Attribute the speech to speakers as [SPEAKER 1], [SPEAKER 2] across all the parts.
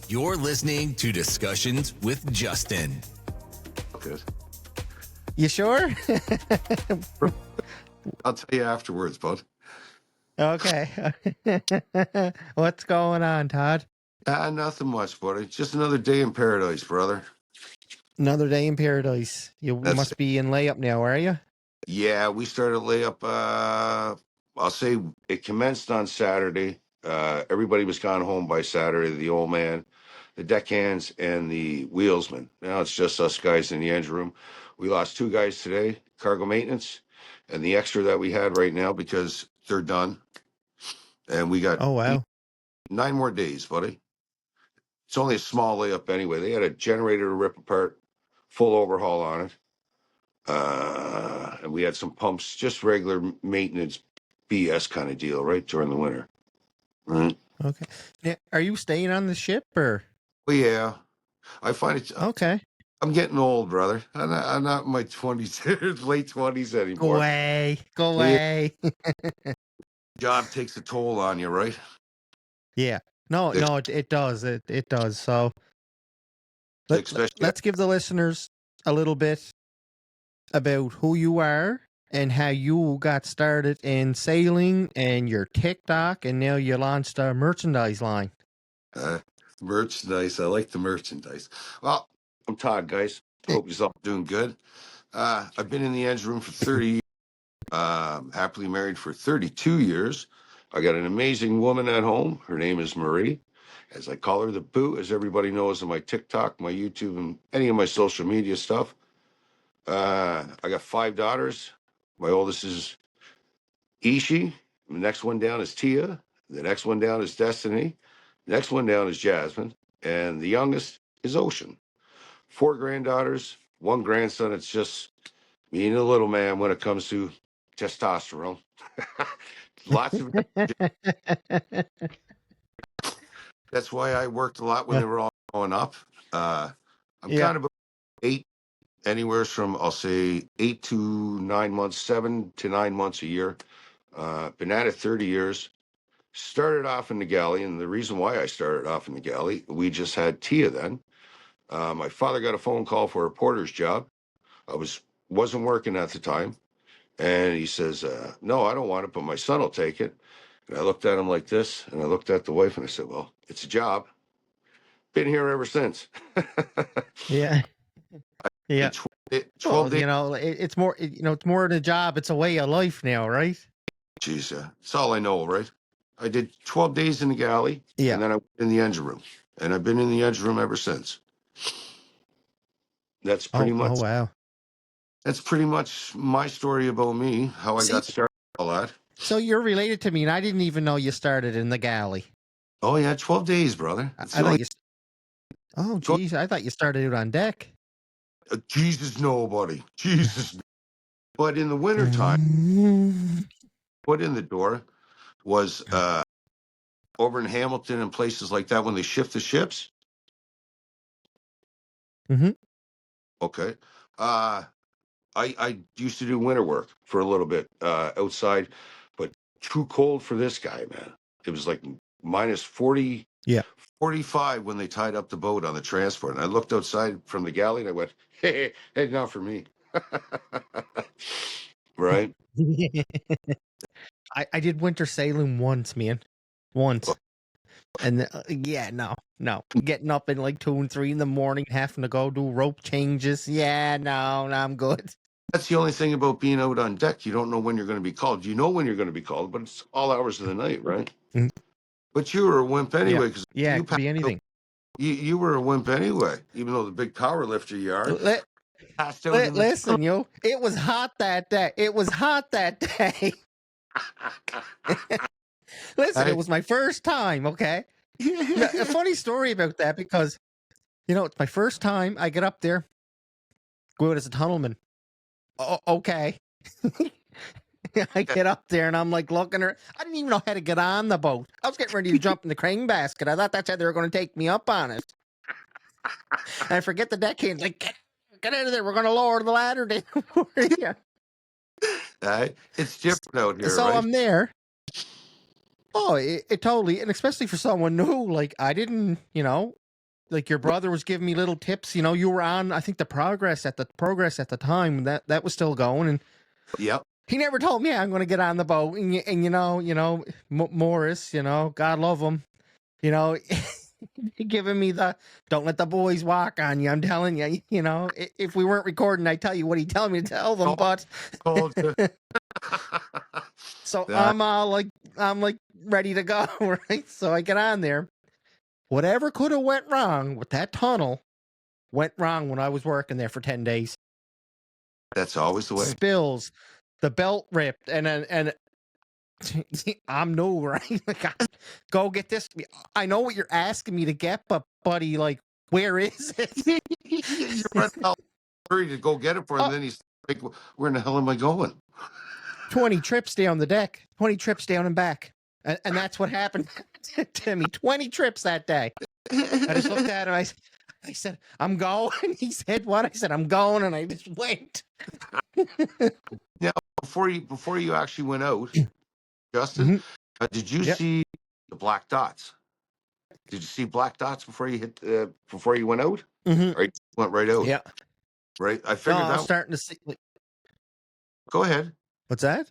[SPEAKER 1] You're listening to Discussions with Justin.
[SPEAKER 2] Good.
[SPEAKER 3] You sure?
[SPEAKER 2] I'll tell you afterwards, bud.
[SPEAKER 3] Okay. What's going on, Todd?
[SPEAKER 2] Nothing much, buddy. Just another day in paradise, brother.
[SPEAKER 3] Another day in paradise. You
[SPEAKER 2] That's
[SPEAKER 3] must
[SPEAKER 2] it.
[SPEAKER 3] be in layup now, are you?
[SPEAKER 2] Yeah, we started layup. I'll say it commenced on Saturday. Everybody was gone home by Saturday. The old man, the deckhands, and the wheelsman. Now it's just us guys in the engine room. We lost 2 guys today, cargo maintenance, and the extra that we had right now because they're done. And we got
[SPEAKER 3] Oh, wow.
[SPEAKER 2] 9 more days, buddy. It's only a small layup anyway. They had a generator to rip apart, full overhaul on it. And we had some pumps, just regular maintenance BS kind of deal, right, during the winter. Right.
[SPEAKER 3] Okay. Now, are you staying on the ship or?
[SPEAKER 2] Well, yeah. I find it,
[SPEAKER 3] Okay.
[SPEAKER 2] I'm getting old, brother. I'm not in my 20s, late 20s
[SPEAKER 3] Go
[SPEAKER 2] anymore.
[SPEAKER 3] away. Go
[SPEAKER 2] Yeah.
[SPEAKER 3] away.
[SPEAKER 2] Job takes a toll on you, right?
[SPEAKER 3] Yeah. No, it does. It does. So
[SPEAKER 2] Especially,
[SPEAKER 3] let's give the listeners a little bit about who you are and how you got started in sailing and your TikTok, and now you launched a merchandise line.
[SPEAKER 2] merchandise. I like the merchandise. Well, I'm Todd, guys. Hope you're all doing good. I've been in the engine room for 30 years. Happily married for 32 years. I got an amazing woman at home. Her name is Marie. As I call her the Boo, as everybody knows on my TikTok, my YouTube, and any of my social media stuff. I got 5 daughters. My oldest is Ishi. The next one down is Tia. The next one down is Destiny. The next one down is Jasmine. And the youngest is Ocean. 4 granddaughters, 1 grandson. It's just me and the little man when it comes to testosterone. Lots of. That's why I worked a lot when they were all growing up. I'm
[SPEAKER 3] Yeah.
[SPEAKER 2] kind of 8, anywhere from, I'll say, 8 to 9 months, 7 to 9 months a year. Been at it 30 years. Started off in the galley, and the reason why I started off in the galley, we just had Tia then. My father got a phone call for a porter's job. I wasn't working at the time, and he says, "No, I don't want it, but my son will take it." And I looked at him like this, and I looked at the wife, and I said, "Well, it's a job." Been here ever since.
[SPEAKER 3] Yeah. Yeah.
[SPEAKER 2] 12
[SPEAKER 3] Well,
[SPEAKER 2] days.
[SPEAKER 3] it's more, it's more than a job. It's a way of life now, right?
[SPEAKER 2] Jeez, that's all I know, right? I did 12 days in the galley,
[SPEAKER 3] Yeah.
[SPEAKER 2] and then I went in the engine room, and I've been in the engine room ever since. That's pretty much.
[SPEAKER 3] Oh, wow.
[SPEAKER 2] That's pretty much my story about me, how I got started, all that.
[SPEAKER 3] So you're related to me, and I didn't even know you started in the galley.
[SPEAKER 2] Oh yeah, 12 days, brother.
[SPEAKER 3] I thought you. Oh, geez, I thought you started out on deck.
[SPEAKER 2] Jesus, nobody. Jesus. But in the wintertime, put in the door was over in Hamilton and places like that when they shift the ships.
[SPEAKER 3] Mm-hmm.
[SPEAKER 2] Okay. I used to do winter work for a little bit outside, but too cold for this guy, man. It was like minus 40, 45 when they tied up the boat on the transport. And I looked outside from the galley and I went, hey, not for me. Right?
[SPEAKER 3] I did winter sailing once, man. Once. And no. Getting up in like 2 and 3 in the morning, having to go do rope changes. Yeah, no, I'm good.
[SPEAKER 2] That's the only thing about being out on deck. You don't know when you're going to be called. You know when you're going to be called, but it's all hours of the night, right?
[SPEAKER 3] Mm.
[SPEAKER 2] But you were a wimp anyway, because
[SPEAKER 3] it could be anything.
[SPEAKER 2] You were a wimp anyway, even though the big power lifter you are.
[SPEAKER 3] Listen, it was hot that day. It was hot that day. Listen, it was my first time, okay? A funny story about that because, it's my first time. I get up there, go out as a tunnelman. Oh, okay. I get up there and I'm like looking at her. I didn't even know how to get on the boat. I was getting ready to jump in the crane basket. I thought that's how they were going to take me up on it. And I forget the deckhands like, get out of there. We're going to lower the ladder down for you.
[SPEAKER 2] It's different out here,
[SPEAKER 3] so
[SPEAKER 2] right?
[SPEAKER 3] I'm there. Oh, it totally, and especially for someone new, like I didn't, like your brother was giving me little tips. You know, you were on, I think, the progress at the time that was still going, and
[SPEAKER 2] Yep.
[SPEAKER 3] he never told me I'm going to get on the boat. And Morris, God love him, giving me the don't let the boys walk on you. I'm telling you, if we weren't recording, I tell you what he tell me to tell them. But so
[SPEAKER 2] That-
[SPEAKER 3] I'm like ready to go, right? So I get on there. Whatever could have went wrong with that tunnel went wrong when I was working there for 10 days.
[SPEAKER 2] That's always the way.
[SPEAKER 3] Spills, the belt ripped, and I'm new, right? Like, go get this. I know what you're asking me to get, but buddy, like, where is it?
[SPEAKER 2] You're running out hurry to go get it for him. Then he's like, where in the hell am I going?
[SPEAKER 3] 20 trips down the deck, 20 trips down and back. And that's what happened to me. 20 trips that day. I just looked at him. I said, I'm going. He said, what? I said, I'm going. And I just went.
[SPEAKER 2] Now, before you actually went out, Justin, did you see the black dots? Did you see black dots before you before you went out? Or you went right out?
[SPEAKER 3] Yeah.
[SPEAKER 2] Right. I figured
[SPEAKER 3] I was starting to see.
[SPEAKER 2] Go ahead.
[SPEAKER 3] What's that?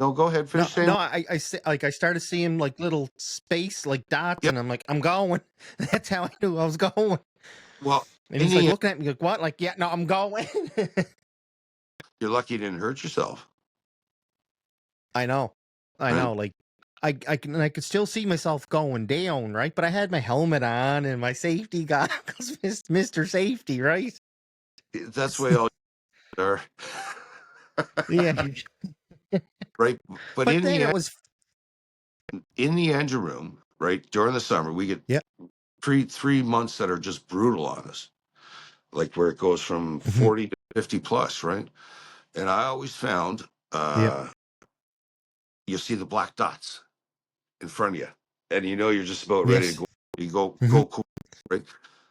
[SPEAKER 2] No, go ahead. Finish saying.
[SPEAKER 3] No, I started seeing like little space, like dots, and I'm like, I'm going. That's how I knew I was going.
[SPEAKER 2] Well,
[SPEAKER 3] and he's like looking at me like, what? Like, yeah, no, I'm going.
[SPEAKER 2] You're lucky you didn't hurt yourself.
[SPEAKER 3] I know. Like, I could still see myself going down, right? But I had my helmet on and my safety goggles, Mr. Safety, right?
[SPEAKER 2] That's the way all are.
[SPEAKER 3] Yeah.
[SPEAKER 2] Right. But in
[SPEAKER 3] then it was
[SPEAKER 2] in the engine room, right? During the summer, we get 3 months that are just brutal on us. Like where it goes from 40 to 50 plus, right? And I always found you see the black dots in front of you, and you're just about ready to go. You go cool, right?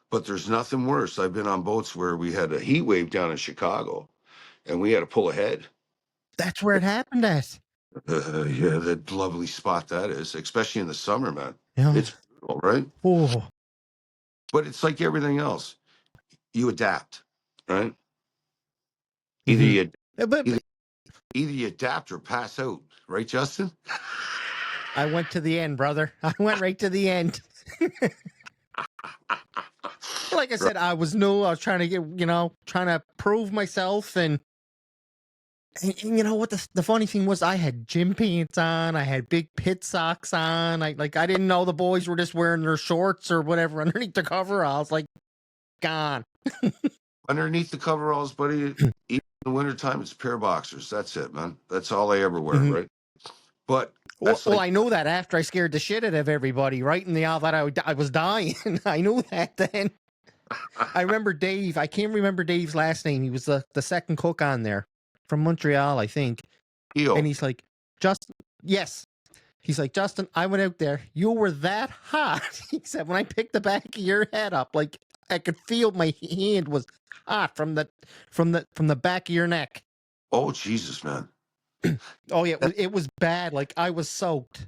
[SPEAKER 2] But there's nothing worse. I've been on boats where we had a heat wave down in Chicago, and we had to pull ahead.
[SPEAKER 3] That's where it happened at.
[SPEAKER 2] Yeah, that lovely spot that is, especially in the summer, man.
[SPEAKER 3] Yeah.
[SPEAKER 2] It's brutal, right?
[SPEAKER 3] Oh.
[SPEAKER 2] But it's like everything else. You adapt, right? Either you adapt or pass out, right, Justin?
[SPEAKER 3] I went to the end, brother. I went right to the end. Like I said, I was new. I was trying to get, trying to prove myself. And you know what? The funny thing was, I had gym pants on. I had big pit socks on. I didn't know the boys were just wearing their shorts or whatever underneath the coveralls. Like, gone.
[SPEAKER 2] Underneath the coveralls, buddy, even in the wintertime, it's a pair of boxers. That's it, man. That's all I ever wear, right? But
[SPEAKER 3] well, I know that after I scared the shit out of everybody, right? And all that I was dying. I knew that then. I remember Dave. I can't remember Dave's last name. He was the second cook on there from Montreal, I think. And he's like, Justin, yes. He's like, Justin, I went out there. You were that hot. He said, when I picked the back of your head up, like I could feel my hand was hot from the back of your neck.
[SPEAKER 2] Oh, Jesus, man.
[SPEAKER 3] Oh yeah, it was bad. Like I was soaked.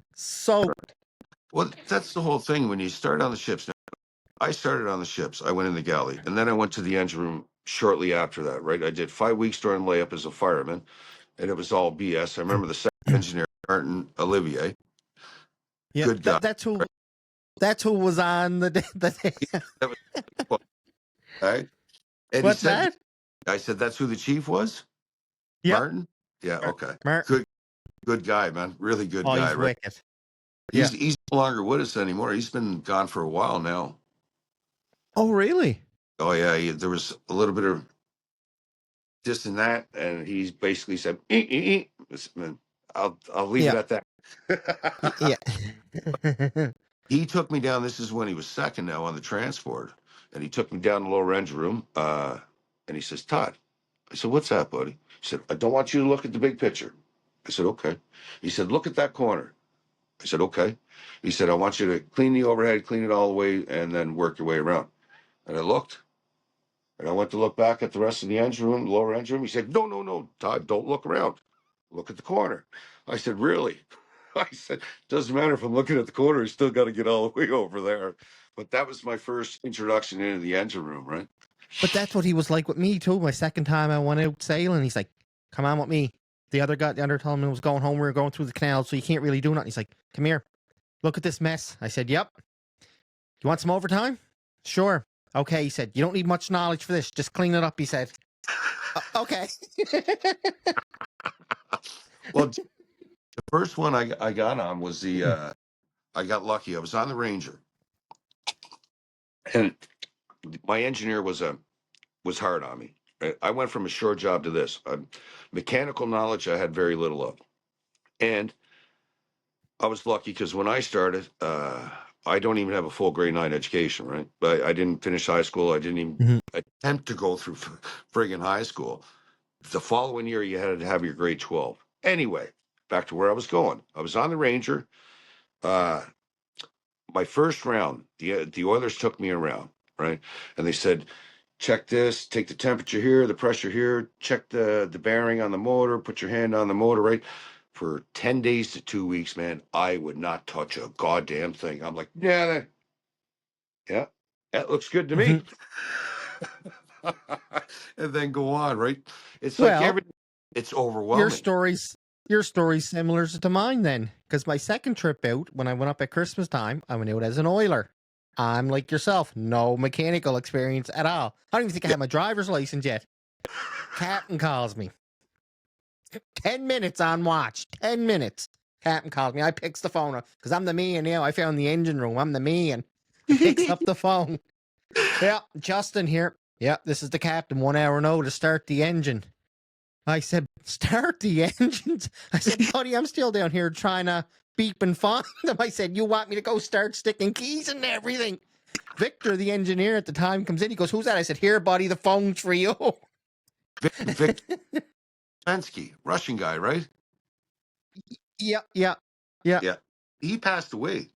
[SPEAKER 2] Well, that's the whole thing. When you start on the ships, now, I started on the ships. I went in the galley, and then I went to the engine room shortly after that. Right, I did 5 weeks during layup as a fireman, and it was all BS. I remember the second engineer, Martin Olivier.
[SPEAKER 3] Yeah,
[SPEAKER 2] good guy.
[SPEAKER 3] That's who. That's who was on the day.
[SPEAKER 2] Right? And
[SPEAKER 3] What's
[SPEAKER 2] he said,
[SPEAKER 3] that?
[SPEAKER 2] I said, that's who the chief was?
[SPEAKER 3] Yep.
[SPEAKER 2] Martin? Yeah, okay. Good guy, man. Really good guy.
[SPEAKER 3] He's
[SPEAKER 2] right?
[SPEAKER 3] wicked.
[SPEAKER 2] He's no longer with us anymore. He's been gone for a while now.
[SPEAKER 3] Oh, really?
[SPEAKER 2] Oh, yeah. There was a little bit of this and that, and he basically said, I'll leave it at that.
[SPEAKER 3] Yeah.
[SPEAKER 2] He took me down. This is when he was second now on the transport, and he took me down the lower engine room, and he says, Todd. I said, what's that, buddy? He said, I don't want you to look at the big picture. I said, okay. He said, look at that corner. I said, okay. He said, I want you to clean the overhead, clean it all the way, and then work your way around. And I looked, and I went to look back at the rest of the engine room, the lower engine room. He said, no, Todd, don't look around. Look at the corner. I said, really? I said, doesn't matter if I'm looking at the corner, I still got to get all the way over there. But that was my first introduction into the engine room, right?
[SPEAKER 3] But that's what he was like with me too. My second time I went out sailing, he's like, "Come on with me." The other gentleman was going home. We were going through the canal, so you can't really do nothing. He's like, "Come here, look at this mess." I said, "Yep." "You want some overtime?" "Sure." "Okay." He said, "You don't need much knowledge for this. Just clean it up." He said, "Okay."
[SPEAKER 2] Well, the first one I got on was the I got lucky. I was on the Ranger, and my engineer was hard on me. Right? I went from a short job to this. Mechanical knowledge I had very little of, and I was lucky because when I started, I don't even have a full grade 9 education, right? But I didn't finish high school. I didn't even
[SPEAKER 3] Mhm.
[SPEAKER 2] attempt to go through friggin' high school. The following year, you had to have your grade 12. Anyway, back to where I was going. I was on the Ranger. Uh, my first round, the Oilers took me around, right? And they said, check this, take the temperature here, the pressure here, check the bearing on the motor, put your hand on the motor, right? For 10 days to 2 weeks, man, I would not touch a goddamn thing. I'm like, yeah, that looks good to me.
[SPEAKER 3] Mhm.
[SPEAKER 2] And then go on, right? It's like
[SPEAKER 3] Well,
[SPEAKER 2] it's
[SPEAKER 3] your
[SPEAKER 2] overwhelming.
[SPEAKER 3] story's similar to mine then, because my second trip out, when I went up at Christmas time, I went out as an oiler. I'm like yourself, no mechanical experience at all. I don't even think I
[SPEAKER 2] Yeah.
[SPEAKER 3] have my driver's license yet. Captain calls me. 10 minutes on watch. 10 minutes. Captain calls me. I picks the phone up because I'm the man now. I found the engine room. I'm the man. I picks up the phone. Yeah, Justin here. Yeah, this is the captain. 1 hour notice. Start the engine. I said, start the engines? I said, buddy, I'm still down here trying to beep and find them. I said, you want me to go start sticking keys and everything? Victor, the engineer at the time, comes in. He goes, who's that? I said, here, buddy, the phone's for you.
[SPEAKER 2] Victor Pensky, Russian guy, right?
[SPEAKER 3] Yeah, yeah, yeah.
[SPEAKER 2] Yeah. He passed away.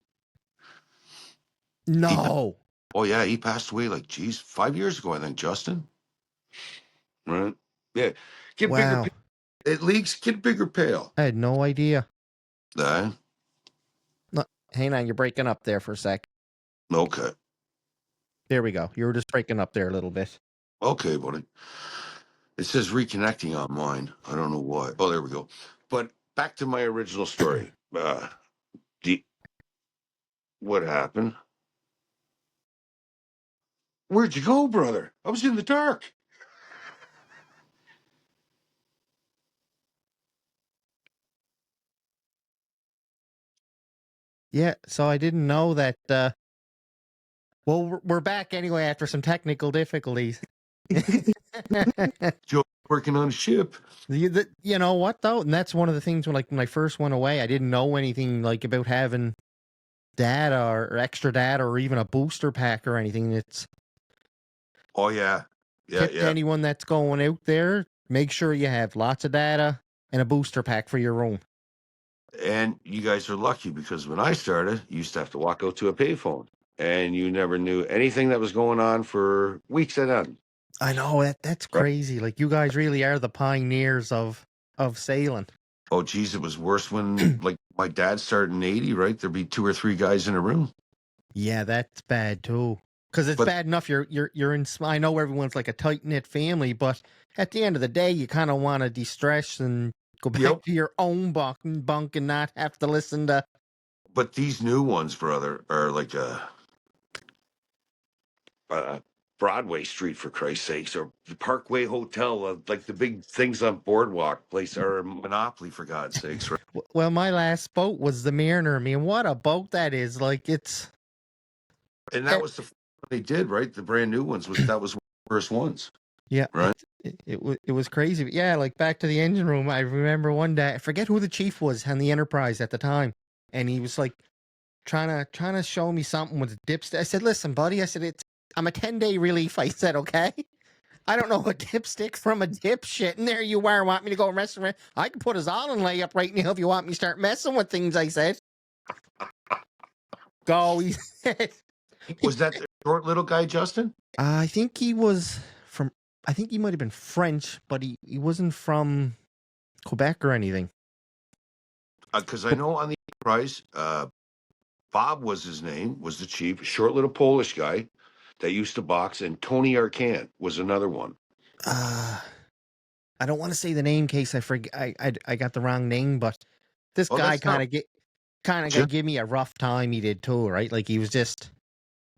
[SPEAKER 2] He pa-
[SPEAKER 3] No.
[SPEAKER 2] oh yeah, he passed away like geez, 5 years ago, I think, Justin. Right? Yeah. Get bigger
[SPEAKER 3] Wow.
[SPEAKER 2] at least get bigger pail.
[SPEAKER 3] I had no idea.
[SPEAKER 2] Uh,
[SPEAKER 3] No, hang on, you're breaking up there for a sec.
[SPEAKER 2] okay.
[SPEAKER 3] There we go. You were just breaking up there a little bit.
[SPEAKER 2] Okay, buddy. It says reconnecting on mine. I don't know why. Oh, there we go. But back to my original story. The what happened? Where'd you go, brother? I was in the dark.
[SPEAKER 3] Yeah, so I didn't know that. Well, we're back anyway after some technical difficulties.
[SPEAKER 2] Joe working on a ship.
[SPEAKER 3] You know what though, and that's one of the things when I first went away, I didn't know anything like about having data or extra data or even a booster pack or anything. It's
[SPEAKER 2] Oh yeah. Yeah,
[SPEAKER 3] tip to
[SPEAKER 2] yeah.
[SPEAKER 3] anyone that's going out there: make sure you have lots of data and a booster pack for your room.
[SPEAKER 2] And you guys are lucky because when I started, you used to have to walk out to a payphone and you never knew anything that was going on for weeks at end.
[SPEAKER 3] I know that's
[SPEAKER 2] Right?
[SPEAKER 3] crazy. Like you guys really are the pioneers of sailing.
[SPEAKER 2] Oh, geez, it was worse when, like, my dad started in '80, right? There'd be 2 or 3 guys in a room.
[SPEAKER 3] Yeah, that's bad too. Because it's
[SPEAKER 2] But,
[SPEAKER 3] bad enough you're in. I know everyone's like a tight knit family, but at the end of the day, you kind of want to de-stress and go back
[SPEAKER 2] yep.
[SPEAKER 3] to your own bunk and not have to listen to.
[SPEAKER 2] But these new ones, brother, are like a Broadway Street, for Christ's sakes, or the Parkway Hotel, like the big things on Boardwalk place, or Monopoly, for God's sakes, right?
[SPEAKER 3] Well, my last boat was the Mariner. I mean, what a boat that is! Like it's.
[SPEAKER 2] And that was the first one they did, right? The brand new ones that was one of the first ones,
[SPEAKER 3] Yeah,
[SPEAKER 2] right?
[SPEAKER 3] it was crazy. But yeah, like back to the engine room. I remember one day, I forget who the chief was on the Enterprise at the time, and he was like trying to show me something with a dipstick. I said, "Listen, buddy," I said, I'm a 10-day relief." I said, "Okay, I don't know a dipstick from a dipshit, and there you are, want me to go mess around? I can put us all in layup right now if you want me to start messing with things." I said, "Go," he said.
[SPEAKER 2] Was that the short little guy, Justin?
[SPEAKER 3] I think he was from. I think he might have been French, but he wasn't from Quebec or anything.
[SPEAKER 2] Because I know on the Enterprise, Bob was his name, was the chief, short little Polish guy that used to box, and Tony Arcand was another one.
[SPEAKER 3] I don't want to say the name in case I forget. I got the wrong name, but this guy
[SPEAKER 2] That's not
[SPEAKER 3] kind of give me a rough time. He did too, right? Like he was just.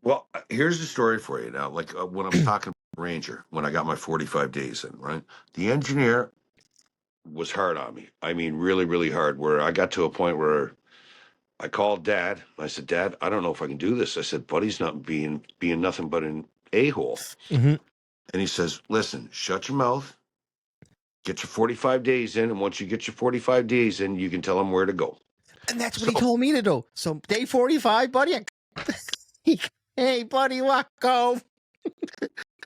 [SPEAKER 2] well. Here's the story for you now. Like when I was talking to Ranger, when I got my 45 days in, right? The engineer was hard on me. I mean, really, really hard. Where I got to a point where I called Dad. I said, Dad, I don't know if I can do this. I said, Buddy's not being nothing but an a-hole.
[SPEAKER 3] Mm-hmm.
[SPEAKER 2] And he says, listen, shut your mouth, get your 45 days in, and once you get your 45 days in, you can tell him where to go.
[SPEAKER 3] And that's what he told me to do. So day 45, buddy. Hey, buddy, what go?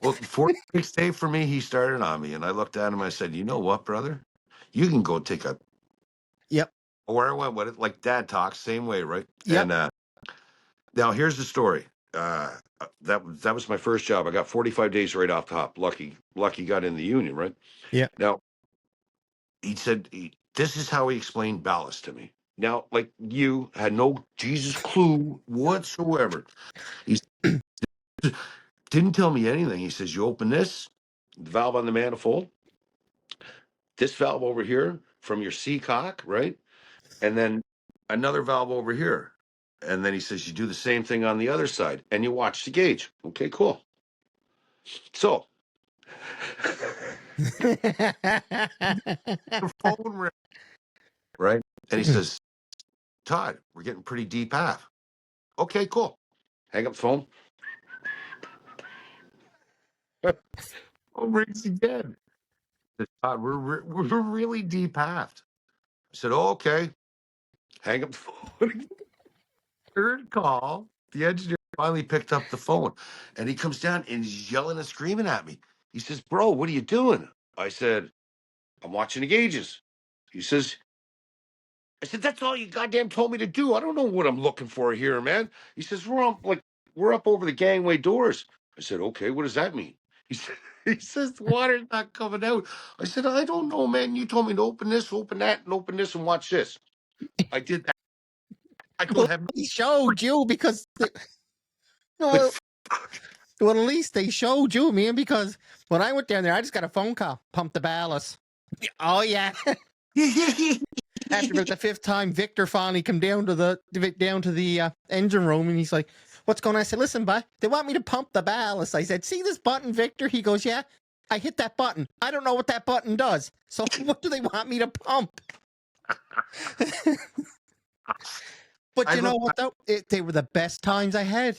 [SPEAKER 2] Well, the 46th day for me, he started on me, and I looked at him. I said, you know what, brother? You can go take a.
[SPEAKER 3] Yep.
[SPEAKER 2] Where I went with it, like Dad talks, same way, right?
[SPEAKER 3] Yep.
[SPEAKER 2] And now here's the story. That was my first job. I got 45 days right off the hop. Lucky got in the union, right?
[SPEAKER 3] Yeah.
[SPEAKER 2] Now he said this is how he explained ballast to me. Now, like you had no Jesus clue whatsoever. He didn't tell me anything. He says, you open this, the valve on the manifold, this valve over here from your C cock, right? And then another valve over here. And then he says, you do the same thing on the other side and you watch the gauge. Okay, cool. So the phone rang, right? And he says, Todd, we're getting pretty deep half. Okay, cool. Hang up the phone. Phone rings again. Says, Todd, we're really deep halved. I said, oh, okay. Hang up the phone. Third call. The engineer finally picked up the phone and he comes down and he's yelling and screaming at me. He says, bro, what are you doing? I said, I'm watching the gauges. He says, I said, that's all you goddamn told me to do. I don't know what I'm looking for here, man. He says, we're up over the gangway doors. I said, okay, what does that mean? He says, the water's not coming out. I said, I don't know, man. You told me to open this, open that, and open this and watch this. I did that. I don't
[SPEAKER 3] Well,
[SPEAKER 2] have
[SPEAKER 3] he showed you because. Well, at least they showed you, man, because when I went down there, I just got a phone call. Pump the ballast. Oh, yeah. After about the fifth time, Victor finally come down to the engine room, and he's like, what's going on? I said, listen, bud, they want me to pump the ballast. I said, see this button, Victor? He goes, yeah. I hit that button. I don't know what that button does. So what do they want me to pump? But you know what, though? They were the best times I had.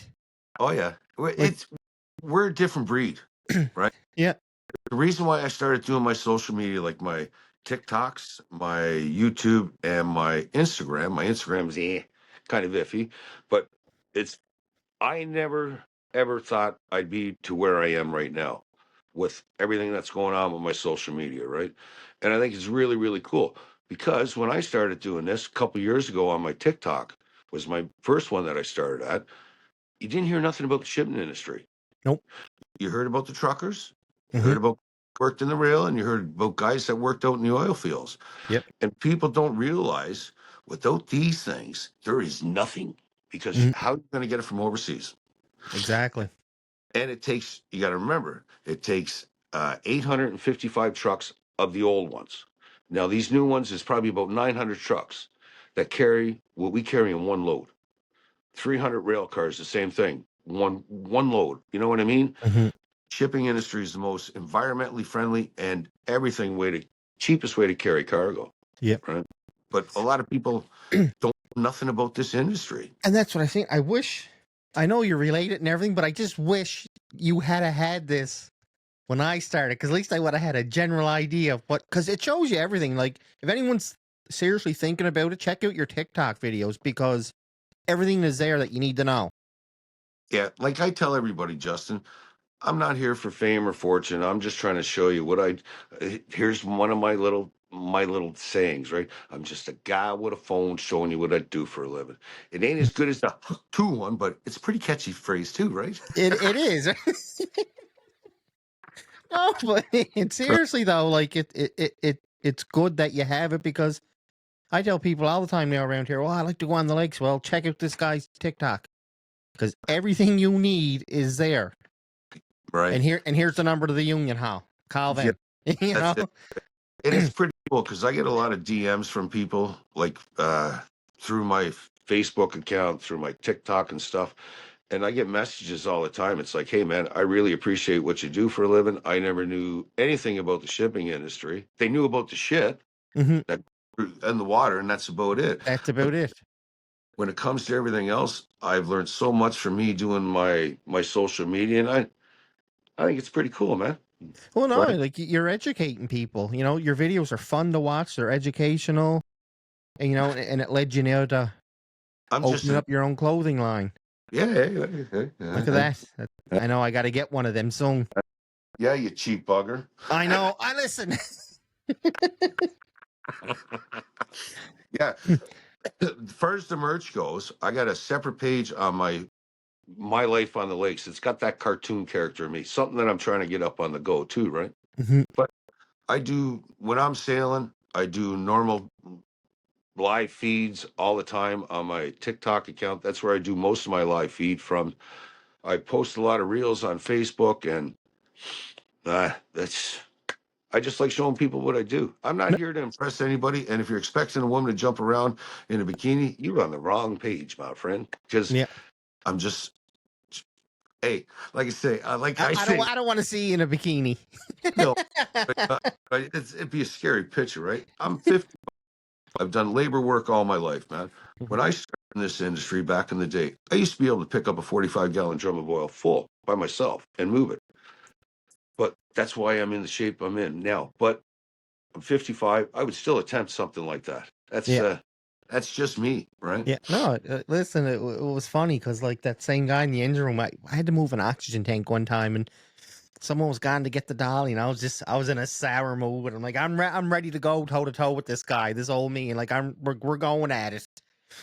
[SPEAKER 2] Oh yeah, we're a different breed, right?
[SPEAKER 3] Yeah.
[SPEAKER 2] The reason why I started doing my social media, like my TikToks, my YouTube, and my Instagram. My Instagram's kind of iffy, but I never ever thought I'd be to where I am right now with everything that's going on with my social media, right? And I think it's really, really cool because when I started doing this a couple years ago on my TikTok was my first one that I started at. You didn't hear nothing about the shipping industry.
[SPEAKER 3] Nope.
[SPEAKER 2] You heard about the truckers, you
[SPEAKER 3] Mm-hmm.
[SPEAKER 2] heard about worked in the rail, and you heard about guys that worked out in the oil fields.
[SPEAKER 3] Yep.
[SPEAKER 2] And people don't realize without these things, there is nothing because
[SPEAKER 3] Mhm.
[SPEAKER 2] how are you going to get it from overseas?
[SPEAKER 3] Exactly.
[SPEAKER 2] And it takes, you got to remember, it takes 855 trucks of the old ones. Now, these new ones is probably about 900 trucks that carry what we carry in one load. 300 rail cars, the same thing, one load. You know what I mean?
[SPEAKER 3] Mm-hmm.
[SPEAKER 2] Shipping industry is the most environmentally friendly and cheapest way to carry cargo.
[SPEAKER 3] Yep.
[SPEAKER 2] Right. But a lot of people don't know nothing about this industry.
[SPEAKER 3] And that's what I think. I know you're related and everything, but I just wish you had this when I started, because at least I would have had a general idea of because it shows you everything. Like, if anyone's seriously thinking about it, check out your TikTok videos because everything is there that you need to know.
[SPEAKER 2] Yeah, like I tell everybody, Justin, I'm not here for fame or fortune. I'm just trying to show you here's one of my little sayings, right? I'm just a guy with a phone showing you what I do for a living. It ain't as good as the two one, but it's a pretty catchy phrase too, right?
[SPEAKER 3] It is. No, but seriously though, like it's good that you have it because I tell people all the time now around here, well, I like to go on the lakes. Well, check out this guy's TikTok because everything you need is there.
[SPEAKER 2] Right.
[SPEAKER 3] And here's the number to the union hall. Call them. You
[SPEAKER 2] That's
[SPEAKER 3] know?
[SPEAKER 2] it. And it's pretty cool because I get a lot of DMs from people like through my Facebook account, through my TikTok and stuff. And I get messages all the time. It's like, hey, man, I really appreciate what you do for a living. I never knew anything about the shipping industry. They knew about the shit
[SPEAKER 3] Mhm.
[SPEAKER 2] that, and the water, and that's about it.
[SPEAKER 3] That's about it.
[SPEAKER 2] When it comes to everything else, I've learned so much from me doing my social media, and I think it's pretty cool, man.
[SPEAKER 3] Well, no,
[SPEAKER 2] Right?
[SPEAKER 3] like you're educating people. You know, your videos are fun to watch. They're educational, and and it led you now to
[SPEAKER 2] I'm just
[SPEAKER 3] opening up your own clothing line.
[SPEAKER 2] yeah.
[SPEAKER 3] Look at that. I know I got to get one of them soon.
[SPEAKER 2] Yeah, you cheap bugger.
[SPEAKER 3] I know. I listen.
[SPEAKER 2] Yeah. As far as the merch goes, I got a separate page on my life on the lakes. It's got that cartoon character in me, something that I'm trying to get up on the go too, right?
[SPEAKER 3] Mhm.
[SPEAKER 2] But I do when I'm sailing, I do normal live feeds all the time on my TikTok account. That's where I do most of my live feed from. I post a lot of reels on Facebook, and that's I just like showing people what I do. I'm not here to impress anybody. And if you're expecting a woman to jump around in a bikini, you're on the wrong page, my friend. Because
[SPEAKER 3] Yeah.
[SPEAKER 2] I'm just, hey, like I say,
[SPEAKER 3] I don't want to see you in a bikini.
[SPEAKER 2] no, it'd be a scary picture, right? I'm 50. I've done labor work all my life, man. When I started in this industry back in the day, I used to be able to pick up a 45-gallon drum of oil full by myself and move it. But that's why I'm in the shape I'm in now. But I'm 55. I would still attempt something like that.
[SPEAKER 3] Yeah.
[SPEAKER 2] That's just me, right?
[SPEAKER 3] Yeah, no, listen, it was funny because like that same guy in the engine room, I had to move an oxygen tank one time, and someone was gone to get the dolly, and I was in a sour mood, and I'm like, I'm ready to go toe to toe with this guy, this old me, and like we're going at it.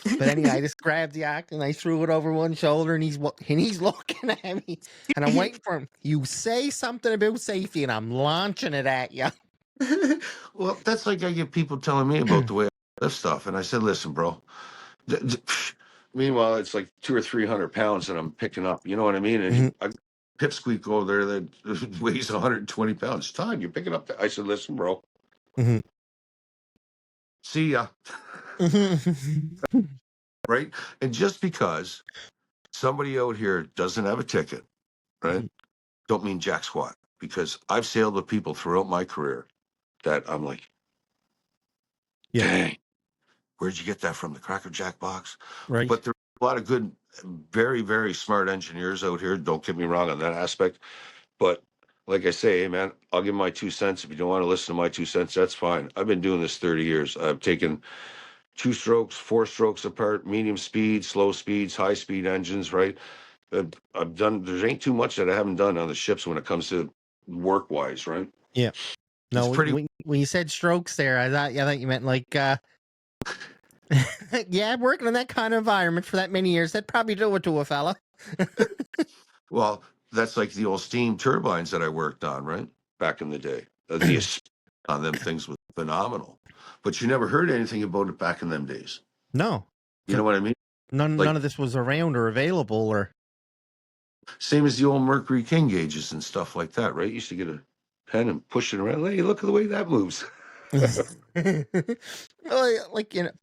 [SPEAKER 3] But anyway, I just grabbed the oxygen, and I threw it over one shoulder, and he's looking at me, and I'm waiting for him. You say something about safety, and I'm launching it at you.
[SPEAKER 2] Well, that's like I get people telling me about the way I lift stuff, and I said, listen, bro. Meanwhile, it's like 200 or 300 pounds that I'm picking up. You know what I mean? And I pipsqueak over there that weighs 120 pounds. Todd, you're picking up. I said, listen, bro.
[SPEAKER 3] Mm-hmm.
[SPEAKER 2] See ya. Right? And just because somebody out here doesn't have a ticket, right? Don't mean jack squat. Because I've sailed with people throughout my career that I'm like,
[SPEAKER 3] Yeah.
[SPEAKER 2] dang, where'd you get that from? The Cracker Jack box?
[SPEAKER 3] Right.
[SPEAKER 2] But there's a lot of good, very, very smart engineers out here. Don't get me wrong on that aspect. But like I say, hey, man, I'll give my 2 cents. If you don't want to listen to my 2 cents, that's fine. I've been doing this 30 years. I've taken 2 strokes, 4 strokes apart, medium speed, slow speeds, high speed engines, right? I've done, there ain't too much that I haven't done on the ships when it comes to work wise, right?
[SPEAKER 3] Yeah. No,
[SPEAKER 2] It's pretty.
[SPEAKER 3] when you said strokes there, I thought you meant like yeah, working in that kind of environment for that many years, that'd probably do it to a fella.
[SPEAKER 2] Well, that's like the old steam turbines that I worked on, right? Back in the day. The on them things was phenomenal. But you never heard anything about it back in them days.
[SPEAKER 3] No.
[SPEAKER 2] You know what I mean?
[SPEAKER 3] None
[SPEAKER 2] Like,
[SPEAKER 3] of this was around or available or
[SPEAKER 2] same as the old Mercury King gauges and stuff like that, right? You used to get a pen and push it around. Hey, look at the way that moves.
[SPEAKER 3] like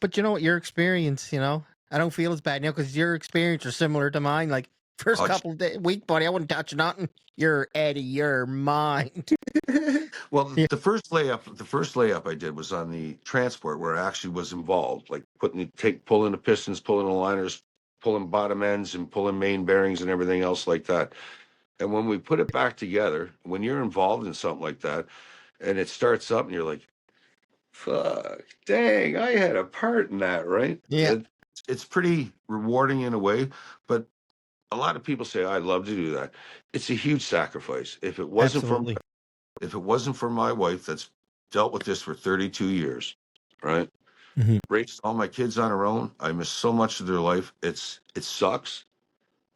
[SPEAKER 3] but you know what, your experience, I don't feel as bad now because your experience are similar to mine. Like first couple of week, buddy, I wouldn't touch nothing. You're out of your mind.
[SPEAKER 2] Well, the first layup I did was on the transport where I actually was involved, like pulling the pistons, pulling the liners, pulling bottom ends, and pulling main bearings and everything else like that. And when we put it back together, when you're involved in something like that, and it starts up, and you're like, "Fuck, dang, I had a part in that," right?
[SPEAKER 3] Yeah.
[SPEAKER 2] It's pretty rewarding in a way, but a lot of people say, "I'd love to do that." It's a huge sacrifice.
[SPEAKER 3] Absolutely.
[SPEAKER 2] If it wasn't for my wife that's dealt with this for 32 years, right?
[SPEAKER 3] Mm-hmm.
[SPEAKER 2] Raised all my kids on her own. I miss so much of their life. It sucks,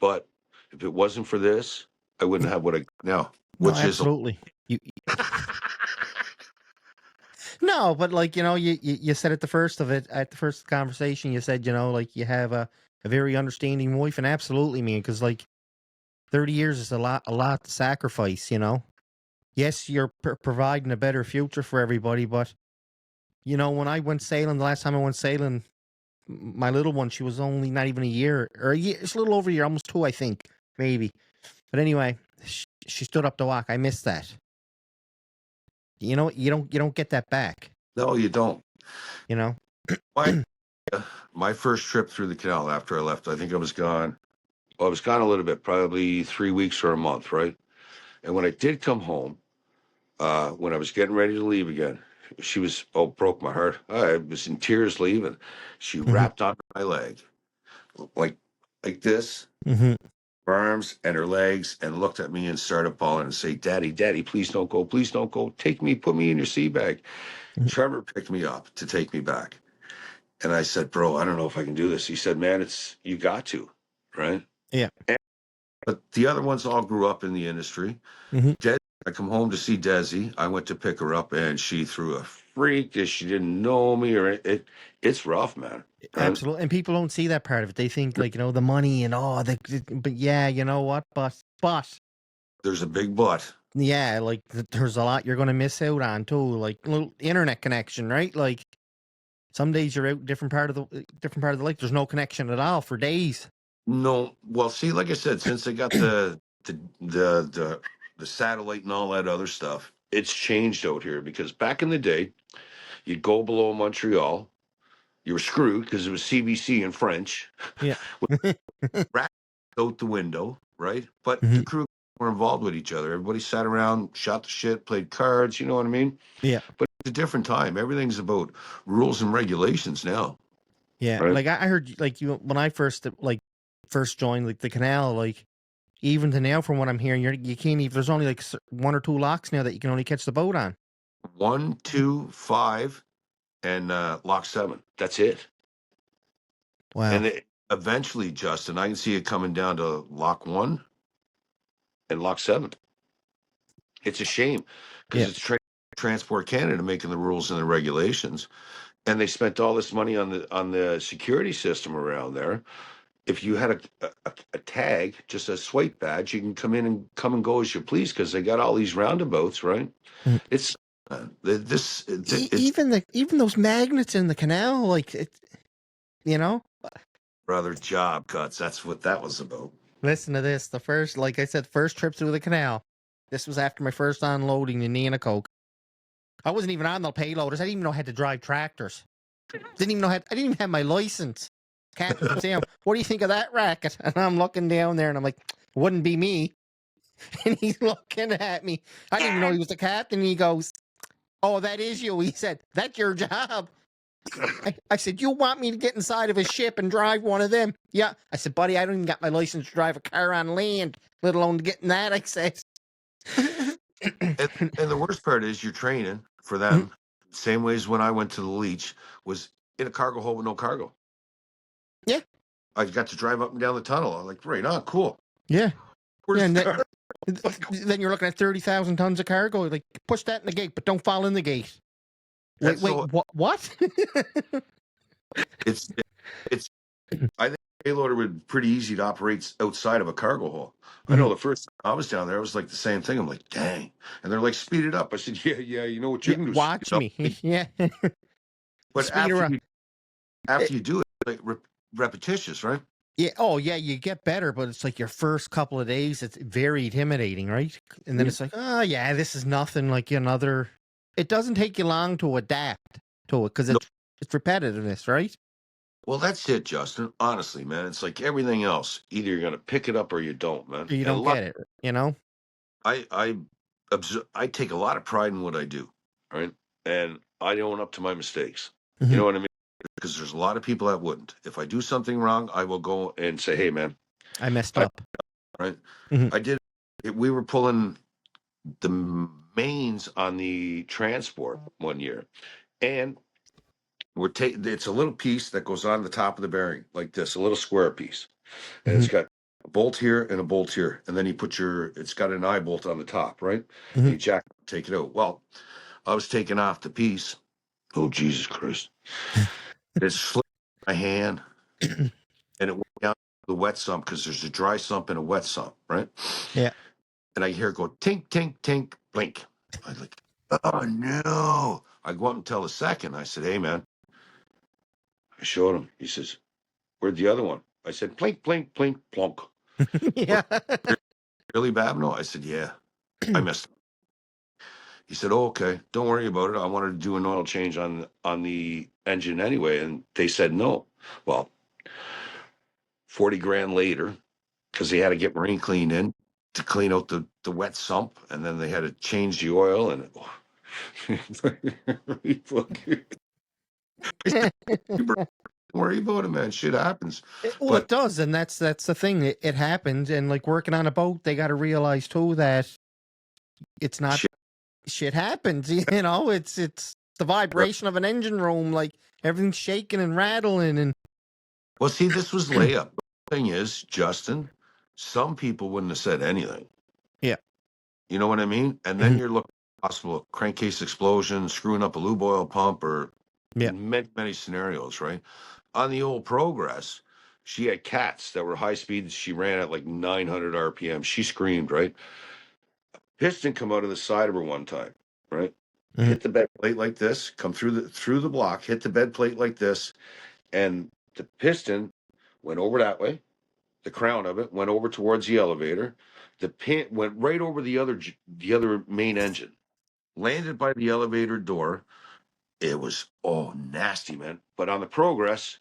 [SPEAKER 2] but if it wasn't for this, I wouldn't have what I got now,
[SPEAKER 3] No,
[SPEAKER 2] which is
[SPEAKER 3] absolutely. You... No, No, but like, you said at the first conversation, you said, like you have a very understanding wife, and absolutely, man, because like 30 years is a lot to sacrifice, Yes, you're providing a better future for everybody, but when I went sailing, the last time I went sailing, my little one, she was only not even a year, or a year, it's a little over a year, almost 2, I think, maybe. But anyway, she stood up to walk. I missed that. You don't get that back.
[SPEAKER 2] No, you don't. My,
[SPEAKER 3] Mm-hmm.
[SPEAKER 2] my first trip through the canal after I left, I think I was gone. Well, I was gone a little bit, probably 3 weeks or a month, right? And when I did come home, when I was getting ready to leave again, she was, broke my heart. I was in tears leaving. She wrapped on my leg, like this,
[SPEAKER 3] Mm-hmm.
[SPEAKER 2] her arms and her legs, and looked at me and started bawling and say, Daddy, Daddy, please don't go. Please don't go. Take me, put me in your sea bag. Trevor picked me up to take me back. And I said, bro, I don't know if I can do this. He said, man, you got to, right?
[SPEAKER 3] Yeah.
[SPEAKER 2] But the other ones all grew up in the industry.
[SPEAKER 3] Mm-hmm.
[SPEAKER 2] I come home to see Desi. I went to pick her up, and she threw a freak that she didn't know me, or it's rough, man. Right?
[SPEAKER 3] Absolutely. And people don't see that part of it. They think like, the money and but yeah, you know what? But
[SPEAKER 2] There's a big but.
[SPEAKER 3] yeah, like there's a lot you're going to miss out on too. Like little internet connection, right? Like some days you're out different part of the lake. There's no connection at all for days.
[SPEAKER 2] No, well, see, like I said, since they got the satellite and all that other stuff, it's changed out here. Because back in the day, you'd go below Montreal, you were screwed because it was CBC in French.
[SPEAKER 3] Yeah.
[SPEAKER 2] Rat out the window, right? But
[SPEAKER 3] Mm-hmm.
[SPEAKER 2] the crew were involved with each other. Everybody sat around, shot the shit, played cards. You know what I mean?
[SPEAKER 3] Yeah.
[SPEAKER 2] But it's a different time. Everything's about rules and regulations now.
[SPEAKER 3] Yeah.
[SPEAKER 2] Right?
[SPEAKER 3] Like I heard like when I first joined like the canal, like even to now from what I'm hearing, you can't even, there's only like 1 or 2 locks now that you can only catch the boat on.
[SPEAKER 2] 1, 2, 5, and lock 7. That's it.
[SPEAKER 3] Wow.
[SPEAKER 2] And eventually, Justin, I can see it coming down to lock 1 and lock 7. It's a shame because
[SPEAKER 3] Yeah.
[SPEAKER 2] it's Transport Canada making the rules and the regulations, and they spent all this money on the security system around there. If you had a tag, just a swipe badge, you can come in and come and go as you please because they got all these roundabouts, right?
[SPEAKER 3] Mm.
[SPEAKER 2] It's
[SPEAKER 3] even those magnets in the canal, like it,
[SPEAKER 2] brother job cuts. That's what that was about.
[SPEAKER 3] Listen to this. The first, like I said, first trip through the canal. This was after my first unloading in Neenacoke. I wasn't even on the payloaders. I didn't even know how to drive tractors. I didn't even have my license. Captain comes down, what do you think of that racket? And I'm looking down there and I'm like, wouldn't be me. And he's looking at me. I didn't even know he was the captain. And he goes, oh, that is you. He said, that's your job. I said, you want me to get inside of a ship and drive one of them? Yeah. I said, buddy, I don't even got my license to drive a car on land, let alone to get in that. I said.
[SPEAKER 2] and the worst part is you're training for them. Same way as when I went to the Leech, was in a cargo hold with no cargo.
[SPEAKER 3] Yeah.
[SPEAKER 2] I got to drive up and down the tunnel. I'm like, right on, cool.
[SPEAKER 3] Yeah.
[SPEAKER 2] Where's
[SPEAKER 3] Yeah,
[SPEAKER 2] the car?
[SPEAKER 3] then you're looking at 30,000 tons of cargo. Like, push that in the gate, but don't fall in the gate. Wait, what?
[SPEAKER 2] It's I think a payloader would be pretty easy to operate outside of a cargo hold. I know the first time I was down there, it was like the same thing. I'm like, dang. And they're like, speed it up. I said, yeah, you know what you're going to do.
[SPEAKER 3] Watch me. Yeah.
[SPEAKER 2] But after you do it, like repetitious, right?
[SPEAKER 3] Yeah. Oh, yeah. You get better, but it's like your first couple of days, it's very intimidating, right? And then it's like, oh, yeah, this is nothing like another. It doesn't take you long to adapt to it because it's repetitiveness, right?
[SPEAKER 2] Well, that's it, Justin. Honestly, man, it's like everything else. Either you're going to pick it up or you don't, man.
[SPEAKER 3] Or you don't get it,
[SPEAKER 2] I take a lot of pride in what I do, right? And I own up to my mistakes. You know what I mean? Because there's a lot of people that wouldn't. If I do something wrong, I will go and say, hey, man,
[SPEAKER 3] I messed up.
[SPEAKER 2] Right? I did. We were pulling the mains on the transport one year, and it's a little piece that goes on the top of the bearing like this, a little square piece, and it's got a bolt here and a bolt here, and then it's got an eye bolt on the top, right? And you take it out. Well, I was taking off the piece, Oh, Jesus Christ. It slipped my hand and it went down the wet sump because there's a dry sump and a wet sump, right?
[SPEAKER 3] Yeah.
[SPEAKER 2] And I hear it go tink, tink, tink, blink. I'm like, oh no. I go up and tell the second. I said, hey, man. I showed him. He says, where'd the other one? I said, plink, plink, plink, plonk.
[SPEAKER 3] Yeah.
[SPEAKER 2] Really, Babineau? I said, yeah, I missed it. He said, oh, okay. Don't worry about it. I wanted to do an oil change on the engine anyway. And they said no. Well, 40 grand later, because they had to get marine clean in to clean out the wet sump. And then they had to change the oil. And don't worry about it, man. Shit happens.
[SPEAKER 3] Well,
[SPEAKER 2] But
[SPEAKER 3] it does, and that's the thing. It happens, and like working on a boat, they got to realize too that it's not shit happens. You know, it's the vibration of an engine room, like everything's shaking and rattling, and
[SPEAKER 2] well, see, this was layup. The thing is, Justin, some people wouldn't have said anything.
[SPEAKER 3] Yeah.
[SPEAKER 2] You know what I mean? And then you're looking at possible crankcase explosion, screwing up a lube oil pump, or many scenarios, right? On the old Progress, she had cats that were high speeds. She ran at like 900 RPM. She screamed, right? Piston come out of the side of her one time, right? Hit the bed plate like this, come through the block, hit the bed plate like this, and the piston went over that way. The crown of it went over towards the elevator. The pin went right over the other main engine, landed by the elevator door. It was nasty, man. But on the Progress,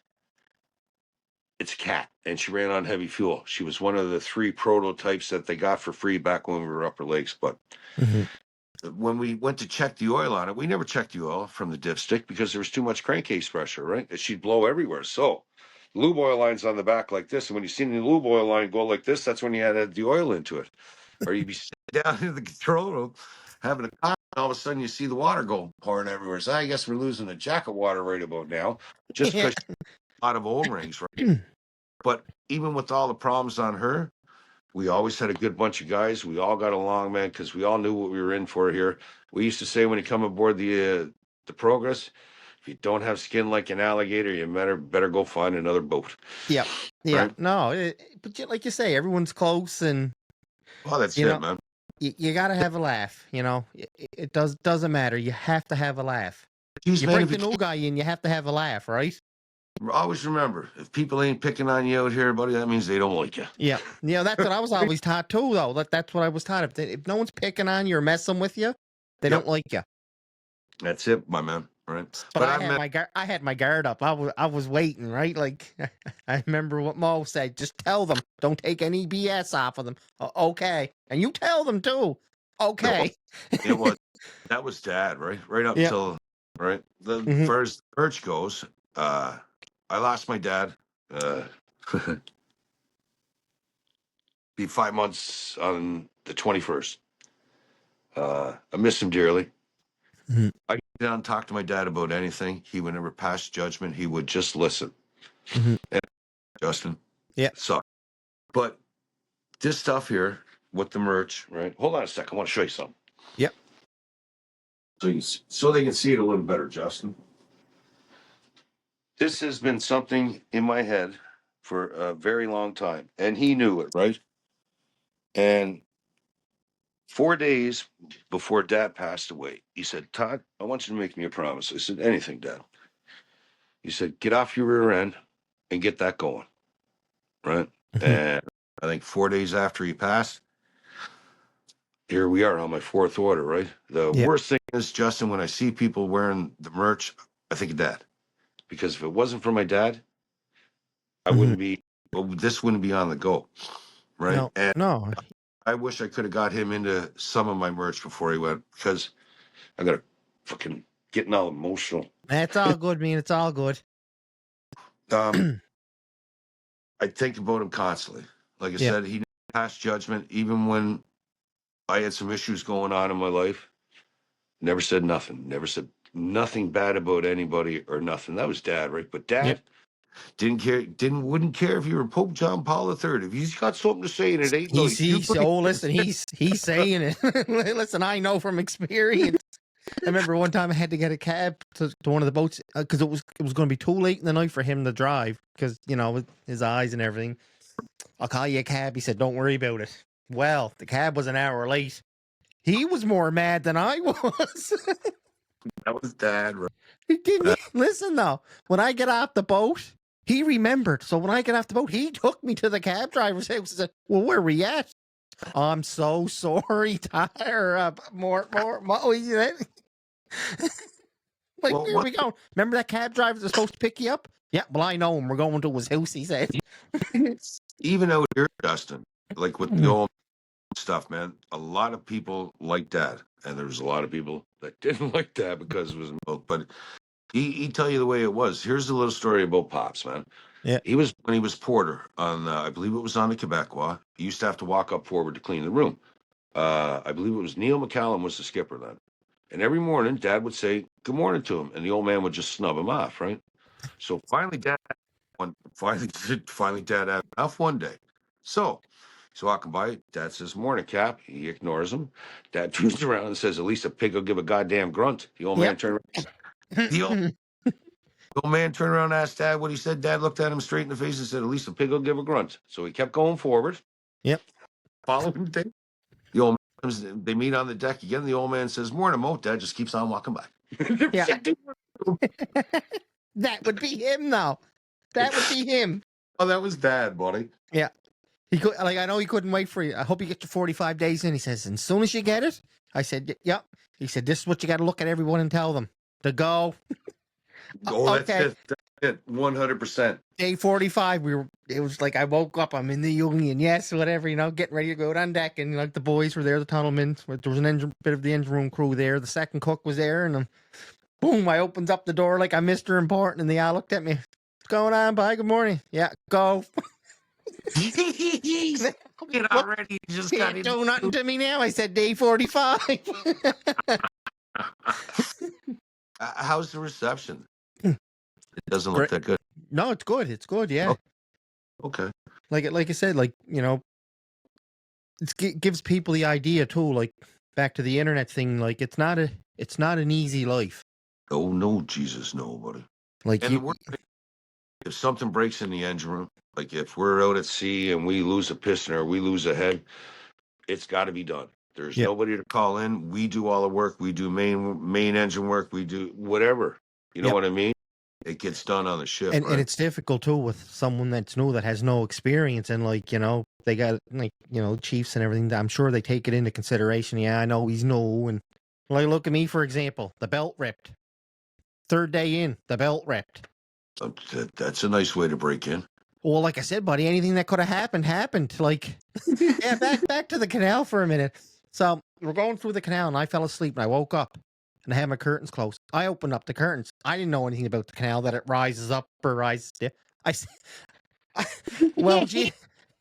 [SPEAKER 2] it's a cat, and she ran on heavy fuel. She was one of the 3 prototypes that they got for free back when we were Upper Lakes. But when we went to check the oil on it, we never checked the oil from the dipstick because there was too much crankcase pressure, right? And she'd blow everywhere. So lube oil line's on the back like this. And when you see the lube oil line go like this, that's when you had to add the oil into it. Or you'd be sitting down in the control room having a coffee, and all of a sudden you see the water go pouring everywhere. So I guess we're losing a jack of water right about now just because a lot of O-rings, right? But even with all the problems on her, we always had a good bunch of guys. We all got along, man, because we all knew what we were in for here. We used to say when you come aboard the Progress, if you don't have skin like an alligator, you better go find another boat.
[SPEAKER 3] Yeah.
[SPEAKER 2] Right?
[SPEAKER 3] No, but like you say, everyone's close, and
[SPEAKER 2] well, that's it, man.
[SPEAKER 3] You got to have a laugh. You know, it doesn't matter. You have to have a laugh.
[SPEAKER 2] Jeez,
[SPEAKER 3] you
[SPEAKER 2] man,
[SPEAKER 3] break the new guy in, you have to have a laugh, right?
[SPEAKER 2] Always remember, if people ain't picking on you out here, buddy, that means they don't like you.
[SPEAKER 3] Yeah. Yeah, that's what I was always taught too, though. That's what I was taught. If no one's picking on you or messing with you, they don't like you.
[SPEAKER 2] That's it, my man. Right.
[SPEAKER 3] But I had my guard up. I was waiting, right? Like I remember what Mo said. Just tell them. Don't take any BS off of them. Okay. And you tell them too. Okay.
[SPEAKER 2] That was Dad, right? Right up till right. The first church goes, I lost my dad. Be 5 months on the 21st. I miss him dearly. I get down and talk to my dad about anything. He would never pass judgment. He would just listen. And Justin.
[SPEAKER 3] Yeah.
[SPEAKER 2] So, but this stuff here with the merch, right? Hold on a second. I want to show you something.
[SPEAKER 3] Yep.
[SPEAKER 2] So they can see it a little better, Justin. This has been something in my head for a very long time, and he knew it, right? And 4 days before Dad passed away, he said, Todd, I want you to make me a promise. I said, anything, Dad. He said, get off your rear end and get that going, right? And I think 4 days after he passed, here we are on my 4th order, right? The worst thing is, Justin, when I see people wearing the merch, I think of Dad. Because if it wasn't for my dad, I wouldn't be, well, this wouldn't be on the go, right?
[SPEAKER 3] No.
[SPEAKER 2] I wish I could have got him into some of my merch before he went, because I got to fucking getting all emotional.
[SPEAKER 3] That's all good, man. It's all good.
[SPEAKER 2] I think about him constantly. Like I said, he passed judgment even when I had some issues going on in my life. Never said nothing. Never said nothing bad about anybody or nothing. That was Dad, right? But Dad wouldn't care if you were Pope John Paul III. If he's got something to say and it ain't
[SPEAKER 3] listen, he's saying it. Listen, I know from experience. remember one time I had to get a cab to one of the boats because it was going to be too late in the night for him to drive because with his eyes and everything. I'll call you a cab. He said, "Don't worry about it." Well, the cab was an hour late. He was more mad than I was.
[SPEAKER 2] That was Dad, right?
[SPEAKER 3] He didn't listen though. When I get off the boat, he remembered. So when I get off the boat, he took me to the cab driver's house and said, "Well, where we at?" "I'm so sorry, Tyler. More. Like,
[SPEAKER 2] Well,
[SPEAKER 3] where are we going? Remember that cab driver that's supposed to pick you up? Yeah, well, I know him. We're going to his house," he said.
[SPEAKER 2] even out here, Justin, like with the old stuff, man, a lot of people like Dad, and there's a lot of people that didn't like Dad because it was in both. But he'd tell you the way it was. Here's a little story about Pops, man.
[SPEAKER 3] Yeah.
[SPEAKER 2] When he was porter on, I believe it was on the Quebecois. He used to have to walk up forward to clean the room. I believe it was Neil McCallum was the skipper then. And every morning, Dad would say good morning to him, and the old man would just snub him off, right? So finally, Dad had enough one day. So he's walking by. Dad says, "Morning, Cap." He ignores him. Dad turns around and says, "At least a pig will give a goddamn grunt." The old man turned around. The old man turned around and asked Dad what he said. Dad looked at him straight in the face and said, "At least a pig will give a grunt." So he kept going forward.
[SPEAKER 3] Yep.
[SPEAKER 2] Following day. The old man, they meet on the deck again. The old man says, "Morning, Mo." Dad just keeps on walking by.
[SPEAKER 3] Yeah. That would be him now. That would be him.
[SPEAKER 2] Oh, that was Dad, buddy.
[SPEAKER 3] Yeah. He could, I know he couldn't wait for you. "I hope you get your 45 days in." He says, "As soon as you get it." I said, "Yep." He said, "This is what you got to look at everyone and tell them to go."
[SPEAKER 2] Oh,
[SPEAKER 3] Okay.
[SPEAKER 2] That's it. 100%.
[SPEAKER 3] Day 45, it was like I woke up, I'm in the union, yes, whatever, getting ready to go on deck, and the boys were there, the tunnelmen. There was bit of the engine room crew there. The second cook was there, and boom, I opens up the door like I'm Mr. Important, and they all looked at me. "What's going on, bye? Good morning." "Yeah, go."
[SPEAKER 2] It already just got
[SPEAKER 3] Can't do nothing to me now. I said day 45.
[SPEAKER 2] How's the reception? It doesn't look that good.
[SPEAKER 3] No, it's good. It's good. Yeah.
[SPEAKER 2] Oh, okay.
[SPEAKER 3] Like I said, it gives people the idea too. Like back to the internet thing. Like it's not an easy life.
[SPEAKER 2] Oh no, Jesus, no, buddy.
[SPEAKER 3] Like
[SPEAKER 2] and if something breaks in the engine room, like if we're out at sea and we lose a piston or we lose a head, it's got to be done. There's nobody to call in. We do all the work. We do main engine work. We do whatever. You know what I mean? It gets done on the ship,
[SPEAKER 3] and
[SPEAKER 2] right?
[SPEAKER 3] it's difficult too with someone that's new that has no experience, and they got chiefs and everything. I'm sure they take it into consideration. Yeah, I know he's new, and look at me for example. The belt ripped. 3rd day in, the belt ripped.
[SPEAKER 2] That's a nice way to break in.
[SPEAKER 3] Well, like I said, buddy, anything that could have happened. Like, yeah, back to the canal for a minute. So we're going through the canal, and I fell asleep, and I woke up. And I had my curtains closed. I opened up the curtains. I didn't know anything about the canal, that it rises up or rises down. I said, "Well, gee,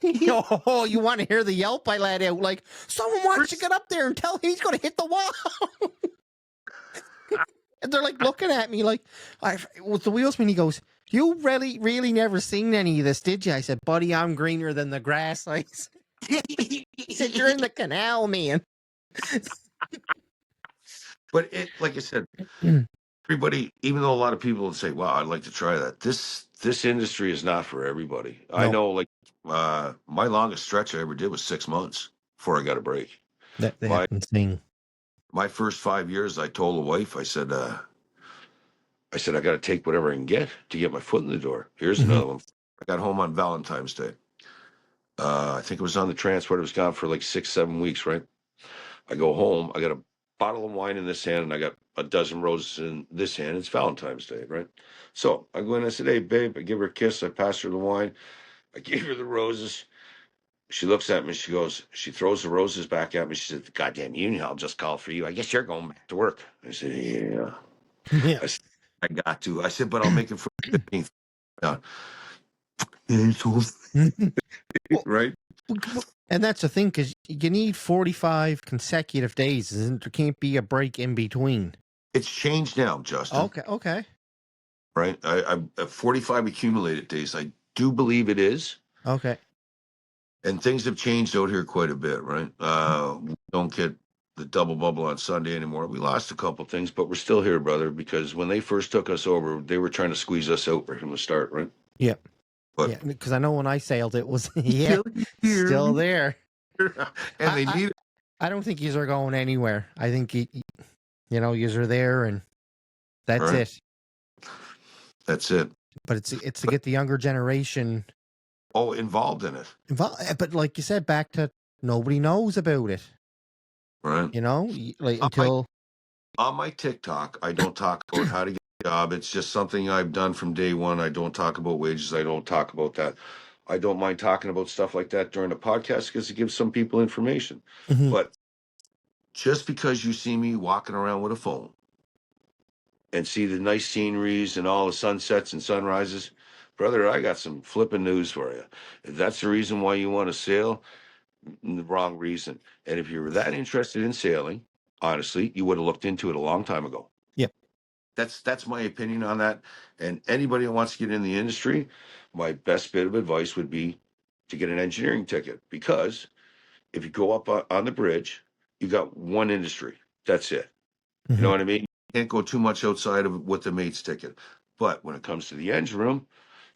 [SPEAKER 3] oh, you want to hear the yelp I let out? Like, someone wants to get up there and tell him he's going to hit the wall." And they're like looking at me like, with the wheelsman, he goes, "You really never seen any of this, did you?" I said, "Buddy, I'm greener than the grass." He said, "You're in the canal, man."
[SPEAKER 2] But like I said, everybody, even though a lot of people would say, "Wow, I'd like to try that," this industry is not for everybody. No. I know, like my longest stretch I ever did was 6 months before I got a break.
[SPEAKER 3] That's insane.
[SPEAKER 2] My first 5 years, I told the wife, I said, I got to take whatever I can get to get my foot in the door. Here's another one. I got home on Valentine's Day. I think it was on the transport. It was gone for like 6-7 weeks, right? I go home. I got a bottle of wine in this hand, and I got a dozen roses in this hand. It's Valentine's Day, right? So I go in, I said, "Hey, babe," I give her a kiss. I pass her the wine. I gave her the roses. She looks at me. She throws the roses back at me. She said, "Goddamn union, I'll just call for you. I guess you're going back to work." I said, "Yeah." I said, "I got to." I said, "But I'll make it for the 15th. Right?
[SPEAKER 3] And that's the thing, because you need 45 consecutive days. There can't be a break in between.
[SPEAKER 2] It's changed now, Justin.
[SPEAKER 3] Okay.
[SPEAKER 2] Right? I 45 accumulated days. I do believe it is.
[SPEAKER 3] Okay.
[SPEAKER 2] And things have changed out here quite a bit, right? We don't get the double bubble on Sunday anymore. We lost a couple things, but we're still here, brother, because when they first took us over, they were trying to squeeze us out right from the start, right?
[SPEAKER 3] Yeah.
[SPEAKER 2] But
[SPEAKER 3] Yeah, because I know when I sailed, it was
[SPEAKER 2] still here.
[SPEAKER 3] still there.
[SPEAKER 2] And they need it.
[SPEAKER 3] I don't think yous are going anywhere. I think yous are there, and that's
[SPEAKER 2] Right.
[SPEAKER 3] it.
[SPEAKER 2] That's it.
[SPEAKER 3] But it's to get the younger generation
[SPEAKER 2] involved in it.
[SPEAKER 3] involved. But like you said, back to nobody knows about it.
[SPEAKER 2] Right.
[SPEAKER 3] Like until
[SPEAKER 2] on my TikTok, I don't talk about how to get a job. It's just something I've done from day one. I don't talk about wages. I don't talk about that. I don't mind talking about stuff like that during the podcast because it gives some people information.
[SPEAKER 3] Mhm.
[SPEAKER 2] But just because you see me walking around with a phone and see the nice sceneries and all the sunsets and sunrises, brother, I got some flipping news for you. If that's the reason why you want to sail, the wrong reason. And if you're that interested in sailing, honestly, you would have looked into it a long time ago.
[SPEAKER 3] Yep.
[SPEAKER 2] That's my opinion on that. And anybody who wants to get in the industry, my best bit of advice would be to get an engineering ticket, because if you go up on the bridge, you got one industry. That's it. You know what I mean? You can't go too much outside of what the mate's ticket. But when it comes to the engine room,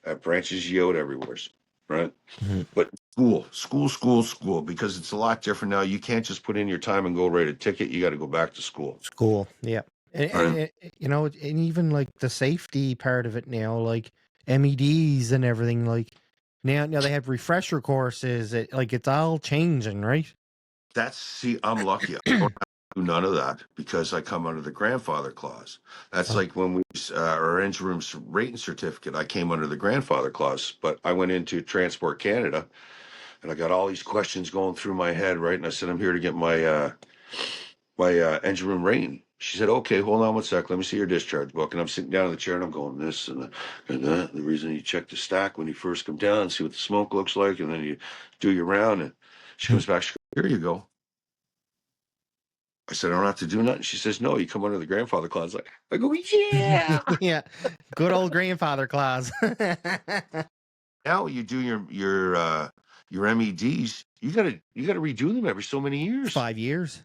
[SPEAKER 2] that branches you out everywhere, right? But school, because it's a lot different now. You can't just put in your time and go write a ticket. You got to go back to school.
[SPEAKER 3] School, yeah. And even like the safety part of it now, like MEDs and everything, like now they have refresher courses. It's all changing, right?
[SPEAKER 2] I'm lucky. I don't have to do none of that because I come under the grandfather clause. That's like when we our engine room rating certificate. I came under the grandfather clause, but I went into Transport Canada, and I got all these questions going through my head, right? And I said, I'm here to get my engine room rating. She said, okay, hold on one sec. Let me see your discharge book. And I'm sitting down in the chair and I'm going this and that. The reason you check the stack when you first come down and see what the smoke looks like, and then you do your round. And she comes back, she goes, here you go. I said, I don't have to do nothing. She says, no, you come under the grandfather clause. I go, yeah.
[SPEAKER 3] Yeah. Good old grandfather clause.
[SPEAKER 2] Now you do your MEDs, you gotta redo them every so many years.
[SPEAKER 3] 5 years.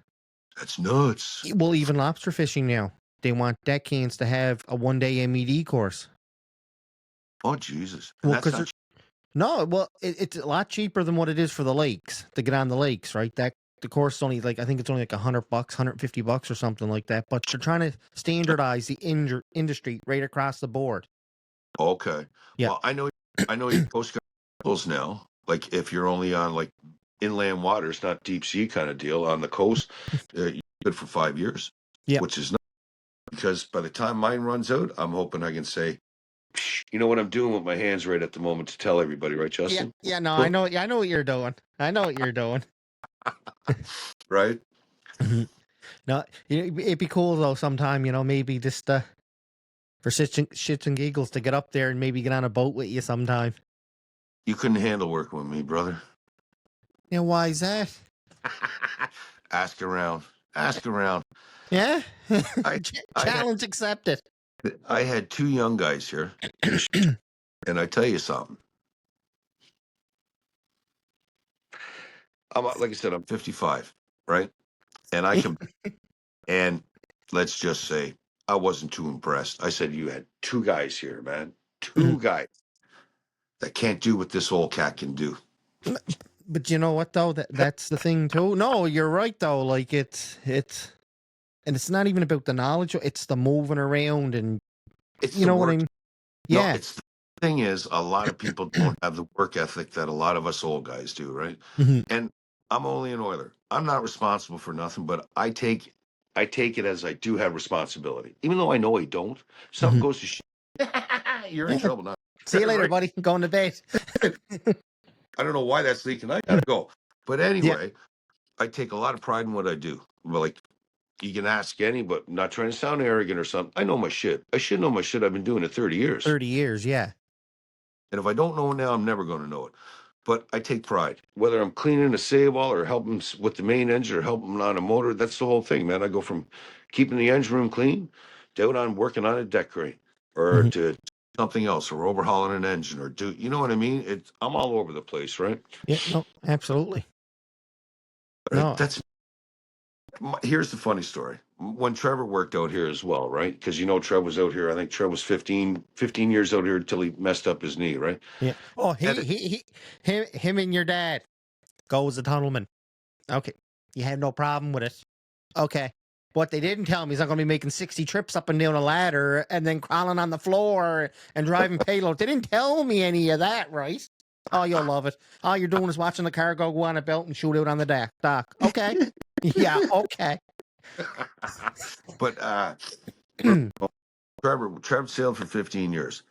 [SPEAKER 2] That's nuts.
[SPEAKER 3] Well, even lobster fishing now, they want deckhands to have a 1-day MED course.
[SPEAKER 2] Oh Jesus!
[SPEAKER 3] Well, because it's a lot cheaper than what it is for the lakes to get on the lakes, right? The course is only I think it's only like $100, $150 or something like that. But they're trying to standardize the industry right across the board.
[SPEAKER 2] Okay.
[SPEAKER 3] Yeah.
[SPEAKER 2] Well, I know your Coast Guard rules now. Like if you're only on like inland waters, not deep sea kind of deal on the coast, you're good for 5 years.
[SPEAKER 3] Yeah.
[SPEAKER 2] Which is not, because by the time mine runs out, I'm hoping I can say, you know what I'm doing with my hands right at the moment to tell everybody, right, Justin?
[SPEAKER 3] Yeah. No, I know what you're doing.
[SPEAKER 2] Right.
[SPEAKER 3] No, it'd be cool though sometime, maybe just for shits and giggles to get up there and maybe get on a boat with you sometime.
[SPEAKER 2] You couldn't handle working with me, brother.
[SPEAKER 3] Yeah, why is that?
[SPEAKER 2] Ask around.
[SPEAKER 3] Yeah?
[SPEAKER 2] I
[SPEAKER 3] Challenge accepted.
[SPEAKER 2] I had 2 young guys here, and I tell you something. Like I said, I'm 55, right? And I can, and let's just say I wasn't too impressed. I said, you had 2 guys here, man. 2 guys that can't do what this old cat can do.
[SPEAKER 3] But you know what though? That's the thing too. No, you're right though. Like it's and it's not even about the knowledge, it's the moving around and
[SPEAKER 2] It's
[SPEAKER 3] you know what I mean? Yeah.
[SPEAKER 2] No, it's the thing is, a lot of people don't have the work ethic that a lot of us old guys do, right? And I'm only an oiler. I'm not responsible for nothing, but I take it as I do have responsibility, even though I know I don't. Something goes to shit, you're in trouble now.
[SPEAKER 3] See you later, buddy. I'm going to bed.
[SPEAKER 2] I don't know why that's leaking. I gotta go. But anyway, I take a lot of pride in what I do. Like, you can ask any, but not trying to sound arrogant or something. I know my shit. I should know my shit. I've been doing it 30 years.
[SPEAKER 3] 30 years, yeah.
[SPEAKER 2] And if I don't know it now, I'm never going to know it. But I take pride. Whether I'm cleaning a sail or helping with the main engine or helping on a motor, that's the whole thing, man. I go from keeping the engine room clean down on working on a deck crane or to something else or overhauling an engine or you know what I mean? I'm all over the place, right?
[SPEAKER 3] Yeah, no, absolutely.
[SPEAKER 2] Right?
[SPEAKER 3] No.
[SPEAKER 2] That's Here's the funny story. When Trevor worked out here as well, right? Because Trev was out here. I think Trev was 15 years out here until he messed up his knee, right?
[SPEAKER 3] Yeah. Oh,
[SPEAKER 2] And
[SPEAKER 3] him and your dad go as a tunnelman. Okay. You had no problem with it. Okay. What they didn't tell me is I'm going to be making 60 trips up and down a ladder and then crawling on the floor and driving payload. They didn't tell me any of that, right? Oh, you'll love it. All you're doing is watching the car go on a belt and shoot out on the dock. Okay. Yeah, okay.
[SPEAKER 2] but Trevor sailed for 15 years.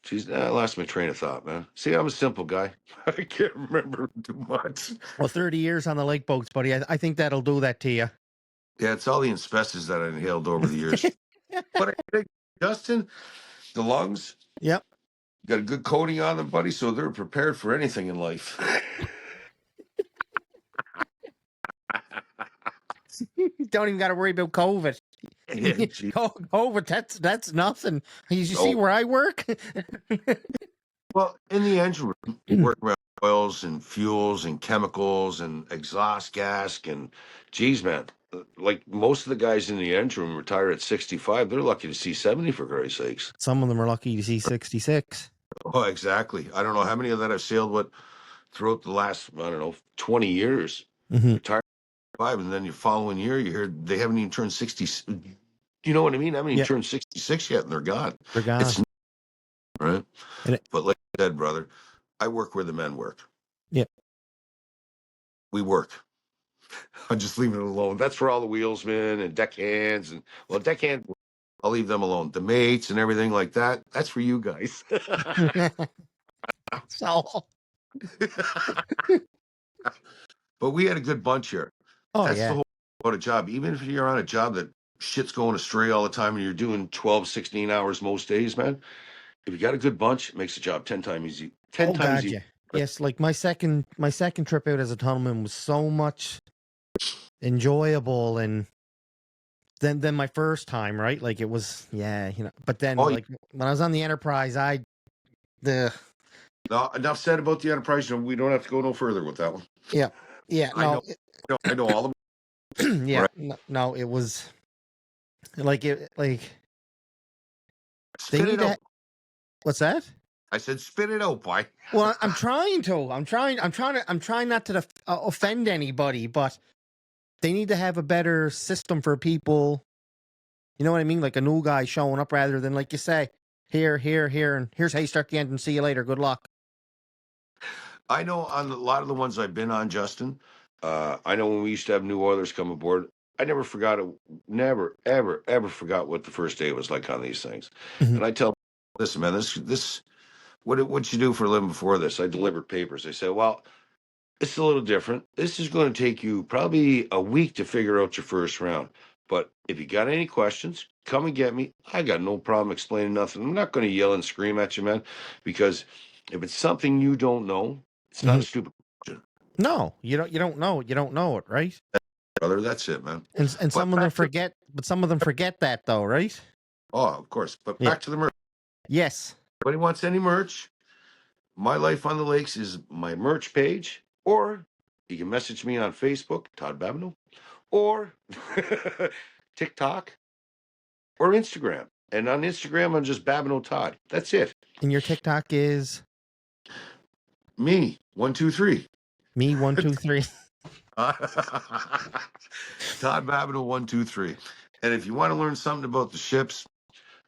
[SPEAKER 2] Geez, I lost my train of thought, man. See, I'm a simple guy. I can't remember too much.
[SPEAKER 3] Well, 30 years on the lake boats, buddy. I think that'll do that to you.
[SPEAKER 2] Yeah, it's all the asbestos that I inhaled over the years. But I think, Justin, the lungs,
[SPEAKER 3] Yep.
[SPEAKER 2] got a good coating on them, buddy, so they're prepared for anything in life.
[SPEAKER 3] Don't even got to worry about COVID.
[SPEAKER 2] Yeah, gee.
[SPEAKER 3] COVID, that's nothing. You see
[SPEAKER 2] No.
[SPEAKER 3] where I work?
[SPEAKER 2] Well, in the engine room, work around oils and fuels and chemicals and exhaust gas and, geez, man, like most of the guys in the engine room retire at 65. They're lucky to see 70, for Christ's sakes.
[SPEAKER 3] Some of them are lucky to see 66.
[SPEAKER 2] Oh, exactly. I don't know how many of that I've sailed with throughout the last, 20 years.
[SPEAKER 3] Mm-hmm.
[SPEAKER 2] Retired at 5, and then the following year, you hear they haven't even turned 60. You know what I mean? I haven't even turned 66 yet, and they're gone.
[SPEAKER 3] They're gone.
[SPEAKER 2] It's right. But like I said, brother, I work where the men work.
[SPEAKER 3] Yeah.
[SPEAKER 2] We work. I'm just leaving it alone. That's for all the wheelsmen and deckhands deckhand. I'll leave them alone. The mates and everything like that. That's for you guys.
[SPEAKER 3] So.
[SPEAKER 2] But we had a good bunch here.
[SPEAKER 3] Oh,
[SPEAKER 2] that's
[SPEAKER 3] yeah.
[SPEAKER 2] the whole about a job. Even if you're on a job that shit's going astray all the time and you're doing 12, 16 hours most days, man. If you got a good bunch, it makes the job 10 times easy. 10 times easy.
[SPEAKER 3] Yes, like my second trip out as a tunnelman was so much enjoyable and than my first time, right? Like it was, but then when I was on the Enterprise,
[SPEAKER 2] No, enough said about the Enterprise. We don't have to go no further with that one.
[SPEAKER 3] Yeah.
[SPEAKER 2] I know all the
[SPEAKER 3] yeah. Right. No, it was like
[SPEAKER 2] spit it out.
[SPEAKER 3] What's that?
[SPEAKER 2] I said, spit it out, boy.
[SPEAKER 3] Well, I'm trying not to offend anybody, but they need to have a better system for people. You know what I mean? Like a new guy showing up rather than, like you say, here, and here's how you start the engine. See you later. Good luck.
[SPEAKER 2] I know on a lot of the ones I've been on, Justin, I know when we used to have new oilers come aboard, I never forgot it. Never, ever, ever forgot what the first day was like on these things. Mm-hmm. And I tell, listen, man, this, what'd you do for a living before this? I delivered papers. They said, well, it's a little different. This is going to take you probably a week to figure out your first round. But if you got any questions, come and get me. I got no problem explaining nothing. I'm not going to yell and scream at you, man, because if it's something you don't know, it's not a stupid question.
[SPEAKER 3] No, you don't know. You don't know it, right?
[SPEAKER 2] Brother, that's it, man.
[SPEAKER 3] And some of them forget, but some of them forget that though, right?
[SPEAKER 2] Oh, of course. But back to the merch.
[SPEAKER 3] Yes.
[SPEAKER 2] Anybody wants any merch? My Life on the Lakes is my merch page, or you can message me on Facebook, Todd Babineau, or TikTok, or Instagram. And on Instagram, I'm just Babineau Todd. That's it.
[SPEAKER 3] And your TikTok is?
[SPEAKER 2] Me, 123.
[SPEAKER 3] Me, 123.
[SPEAKER 2] Todd Babineau, 123. And if you want to learn something about the ships,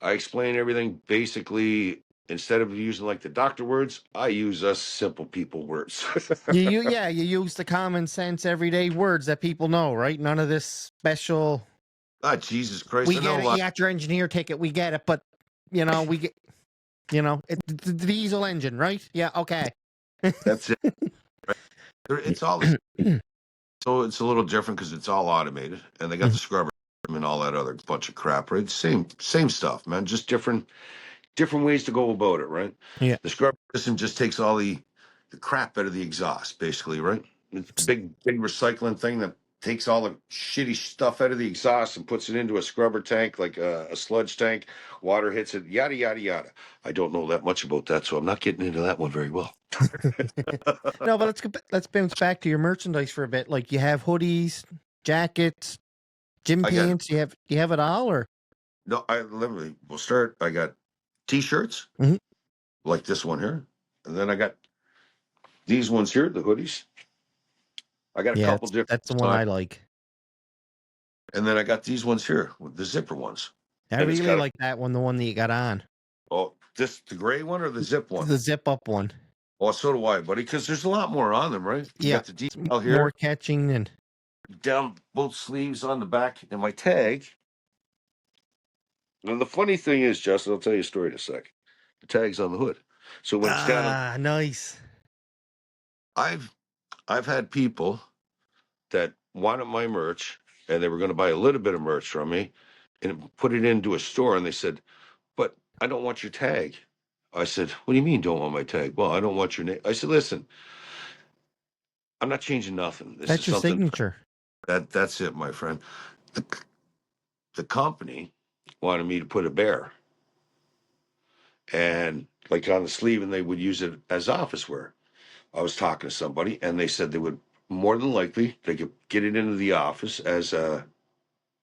[SPEAKER 2] I explain everything basically. Instead of using like the doctor words, I use us simple people words.
[SPEAKER 3] you use the common sense everyday words that people know, right? None of this special.
[SPEAKER 2] Ah, Jesus Christ!
[SPEAKER 3] We get it. You got your engineer ticket. We get it, but we get, the diesel engine, right? Yeah, okay.
[SPEAKER 2] That's it. Right? It's all so it's a little different because it's all automated, and they got the scrubber and all that other bunch of crap, right? Same stuff, man. Just different ways to go about it, right?
[SPEAKER 3] Yeah.
[SPEAKER 2] The scrubber system just takes all the crap out of the exhaust, basically, right? It's a big recycling thing that takes all the shitty stuff out of the exhaust and puts it into a scrubber tank, like a sludge tank. Water hits it, yada, yada, yada. I don't know that much about that, so I'm not getting into that one very well.
[SPEAKER 3] No, but let's bounce back to your merchandise for a bit. Like you have hoodies, jackets, gym
[SPEAKER 2] I got,
[SPEAKER 3] pants. You have it all, or
[SPEAKER 2] no, we'll start. I got t-shirts
[SPEAKER 3] Mhm.
[SPEAKER 2] like this one here. And then I got these ones here, the hoodies. I got a
[SPEAKER 3] yeah,
[SPEAKER 2] couple different
[SPEAKER 3] that's the one
[SPEAKER 2] designs.
[SPEAKER 3] I like.
[SPEAKER 2] And then I got these ones here, with the zipper ones.
[SPEAKER 3] I
[SPEAKER 2] And it's
[SPEAKER 3] really
[SPEAKER 2] got
[SPEAKER 3] like that one, the one that you got on,
[SPEAKER 2] the gray one or the zip one?
[SPEAKER 3] the zip up one.
[SPEAKER 2] Oh, so do I, buddy, because there's a lot more on them, right? You
[SPEAKER 3] Yeah,
[SPEAKER 2] got the
[SPEAKER 3] it's
[SPEAKER 2] detail here,
[SPEAKER 3] more catching and
[SPEAKER 2] down both sleeves on the back, and my tag. And the funny thing is, Justin, I'll tell you a story in a sec. The tag's on the hood. So when it's down,
[SPEAKER 3] nice.
[SPEAKER 2] I've had people that wanted my merch and they were going to buy a little bit of merch from me and put it into a store, and they said, "But I don't want your tag." I said, "What do you mean don't want my tag?" "Well, I don't want your name." I said, "Listen, I'm not changing nothing. This is
[SPEAKER 3] That's your
[SPEAKER 2] something
[SPEAKER 3] signature.
[SPEAKER 2] that's it, my friend." The, the company wanted me to put a bear and like on the sleeve, and they would use it as office wear. I was talking to somebody, and they said they would more than likely they could get it into the office as a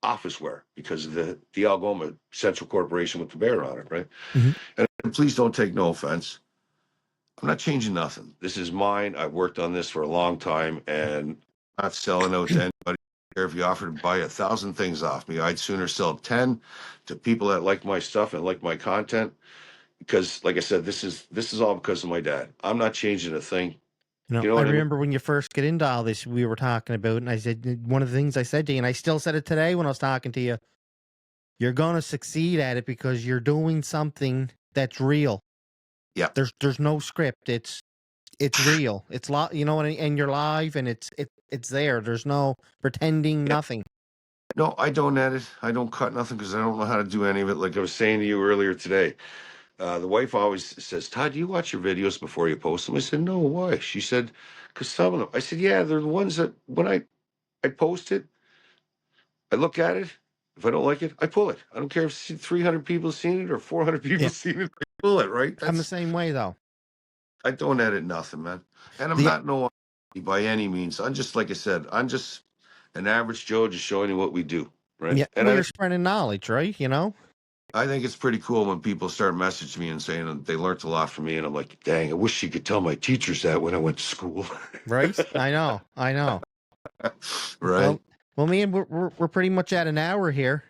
[SPEAKER 2] office wear because of the Algoma Central Corporation with the bear on it, right?
[SPEAKER 3] Mhm.
[SPEAKER 2] And please don't take no offense. I'm not changing nothing. This is mine. I've worked on this for a long time, and I'm not selling out to anybody. If you offer to buy 1,000 things off me, I'd sooner sell 10 to people that like my stuff and like my content. Because, like I said, this is all because of my dad. I'm not changing a thing. You know
[SPEAKER 3] I
[SPEAKER 2] what I mean?
[SPEAKER 3] remember when you first get into all this, we were talking about, and I said one of the things I said to you, and I still said it today when I was talking to you. You're gonna succeed at it because you're doing something that's real.
[SPEAKER 2] Yeah.
[SPEAKER 3] There's no script. It's real. It's you know, and you're live, and it's there. There's no pretending,
[SPEAKER 2] Yeah.
[SPEAKER 3] nothing.
[SPEAKER 2] No, I don't edit. I don't cut nothing because I don't know how to do any of it. Like I was saying to you earlier today, the wife always says, "Todd, do you watch your videos before you post them?" I said, "No, why?" She said, "Because some of them." I said, "Yeah, they're the ones that when I post it, I look at it. If I don't like it, I pull it. I don't care if 300 people seen it or 400 people
[SPEAKER 3] Yeah,
[SPEAKER 2] seen it. I pull it, right?
[SPEAKER 3] I'm the same way though.
[SPEAKER 2] I don't edit nothing, man. And I'm
[SPEAKER 3] The
[SPEAKER 2] not no by any means. I'm just like I said. I'm just an average Joe, just showing you what we do, right?
[SPEAKER 3] Yeah,
[SPEAKER 2] And
[SPEAKER 3] we are spreading knowledge, right? You know,
[SPEAKER 2] I think it's pretty cool when people start messaging me and saying that they learned a lot from me, and I'm like, dang, I wish you could tell my teachers that when I went to school.
[SPEAKER 3] right? I know, I know.
[SPEAKER 2] Right?
[SPEAKER 3] Well, man, we're pretty much at an hour here.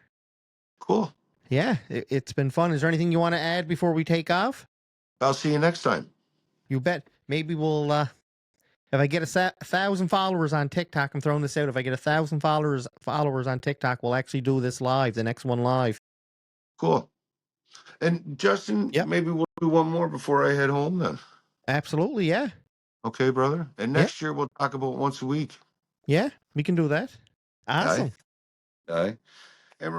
[SPEAKER 2] Cool.
[SPEAKER 3] Yeah, it's been fun. Is there anything you want to add before we take off?
[SPEAKER 2] I'll see you next time.
[SPEAKER 3] You bet. Maybe we'll if I get 1,000 followers on TikTok, I'm throwing this out. If I get 1,000 followers on TikTok, we'll actually do this live, the next one live.
[SPEAKER 2] Cool. And Justin,
[SPEAKER 3] Yep,
[SPEAKER 2] maybe we'll do one more before I head home then.
[SPEAKER 3] absolutely. Yeah,
[SPEAKER 2] Okay, brother. And
[SPEAKER 3] yeah,
[SPEAKER 2] next year we'll talk about once a week.
[SPEAKER 3] yeah. We can do that.
[SPEAKER 2] Aye.
[SPEAKER 3] Awesome.
[SPEAKER 2] Aye. And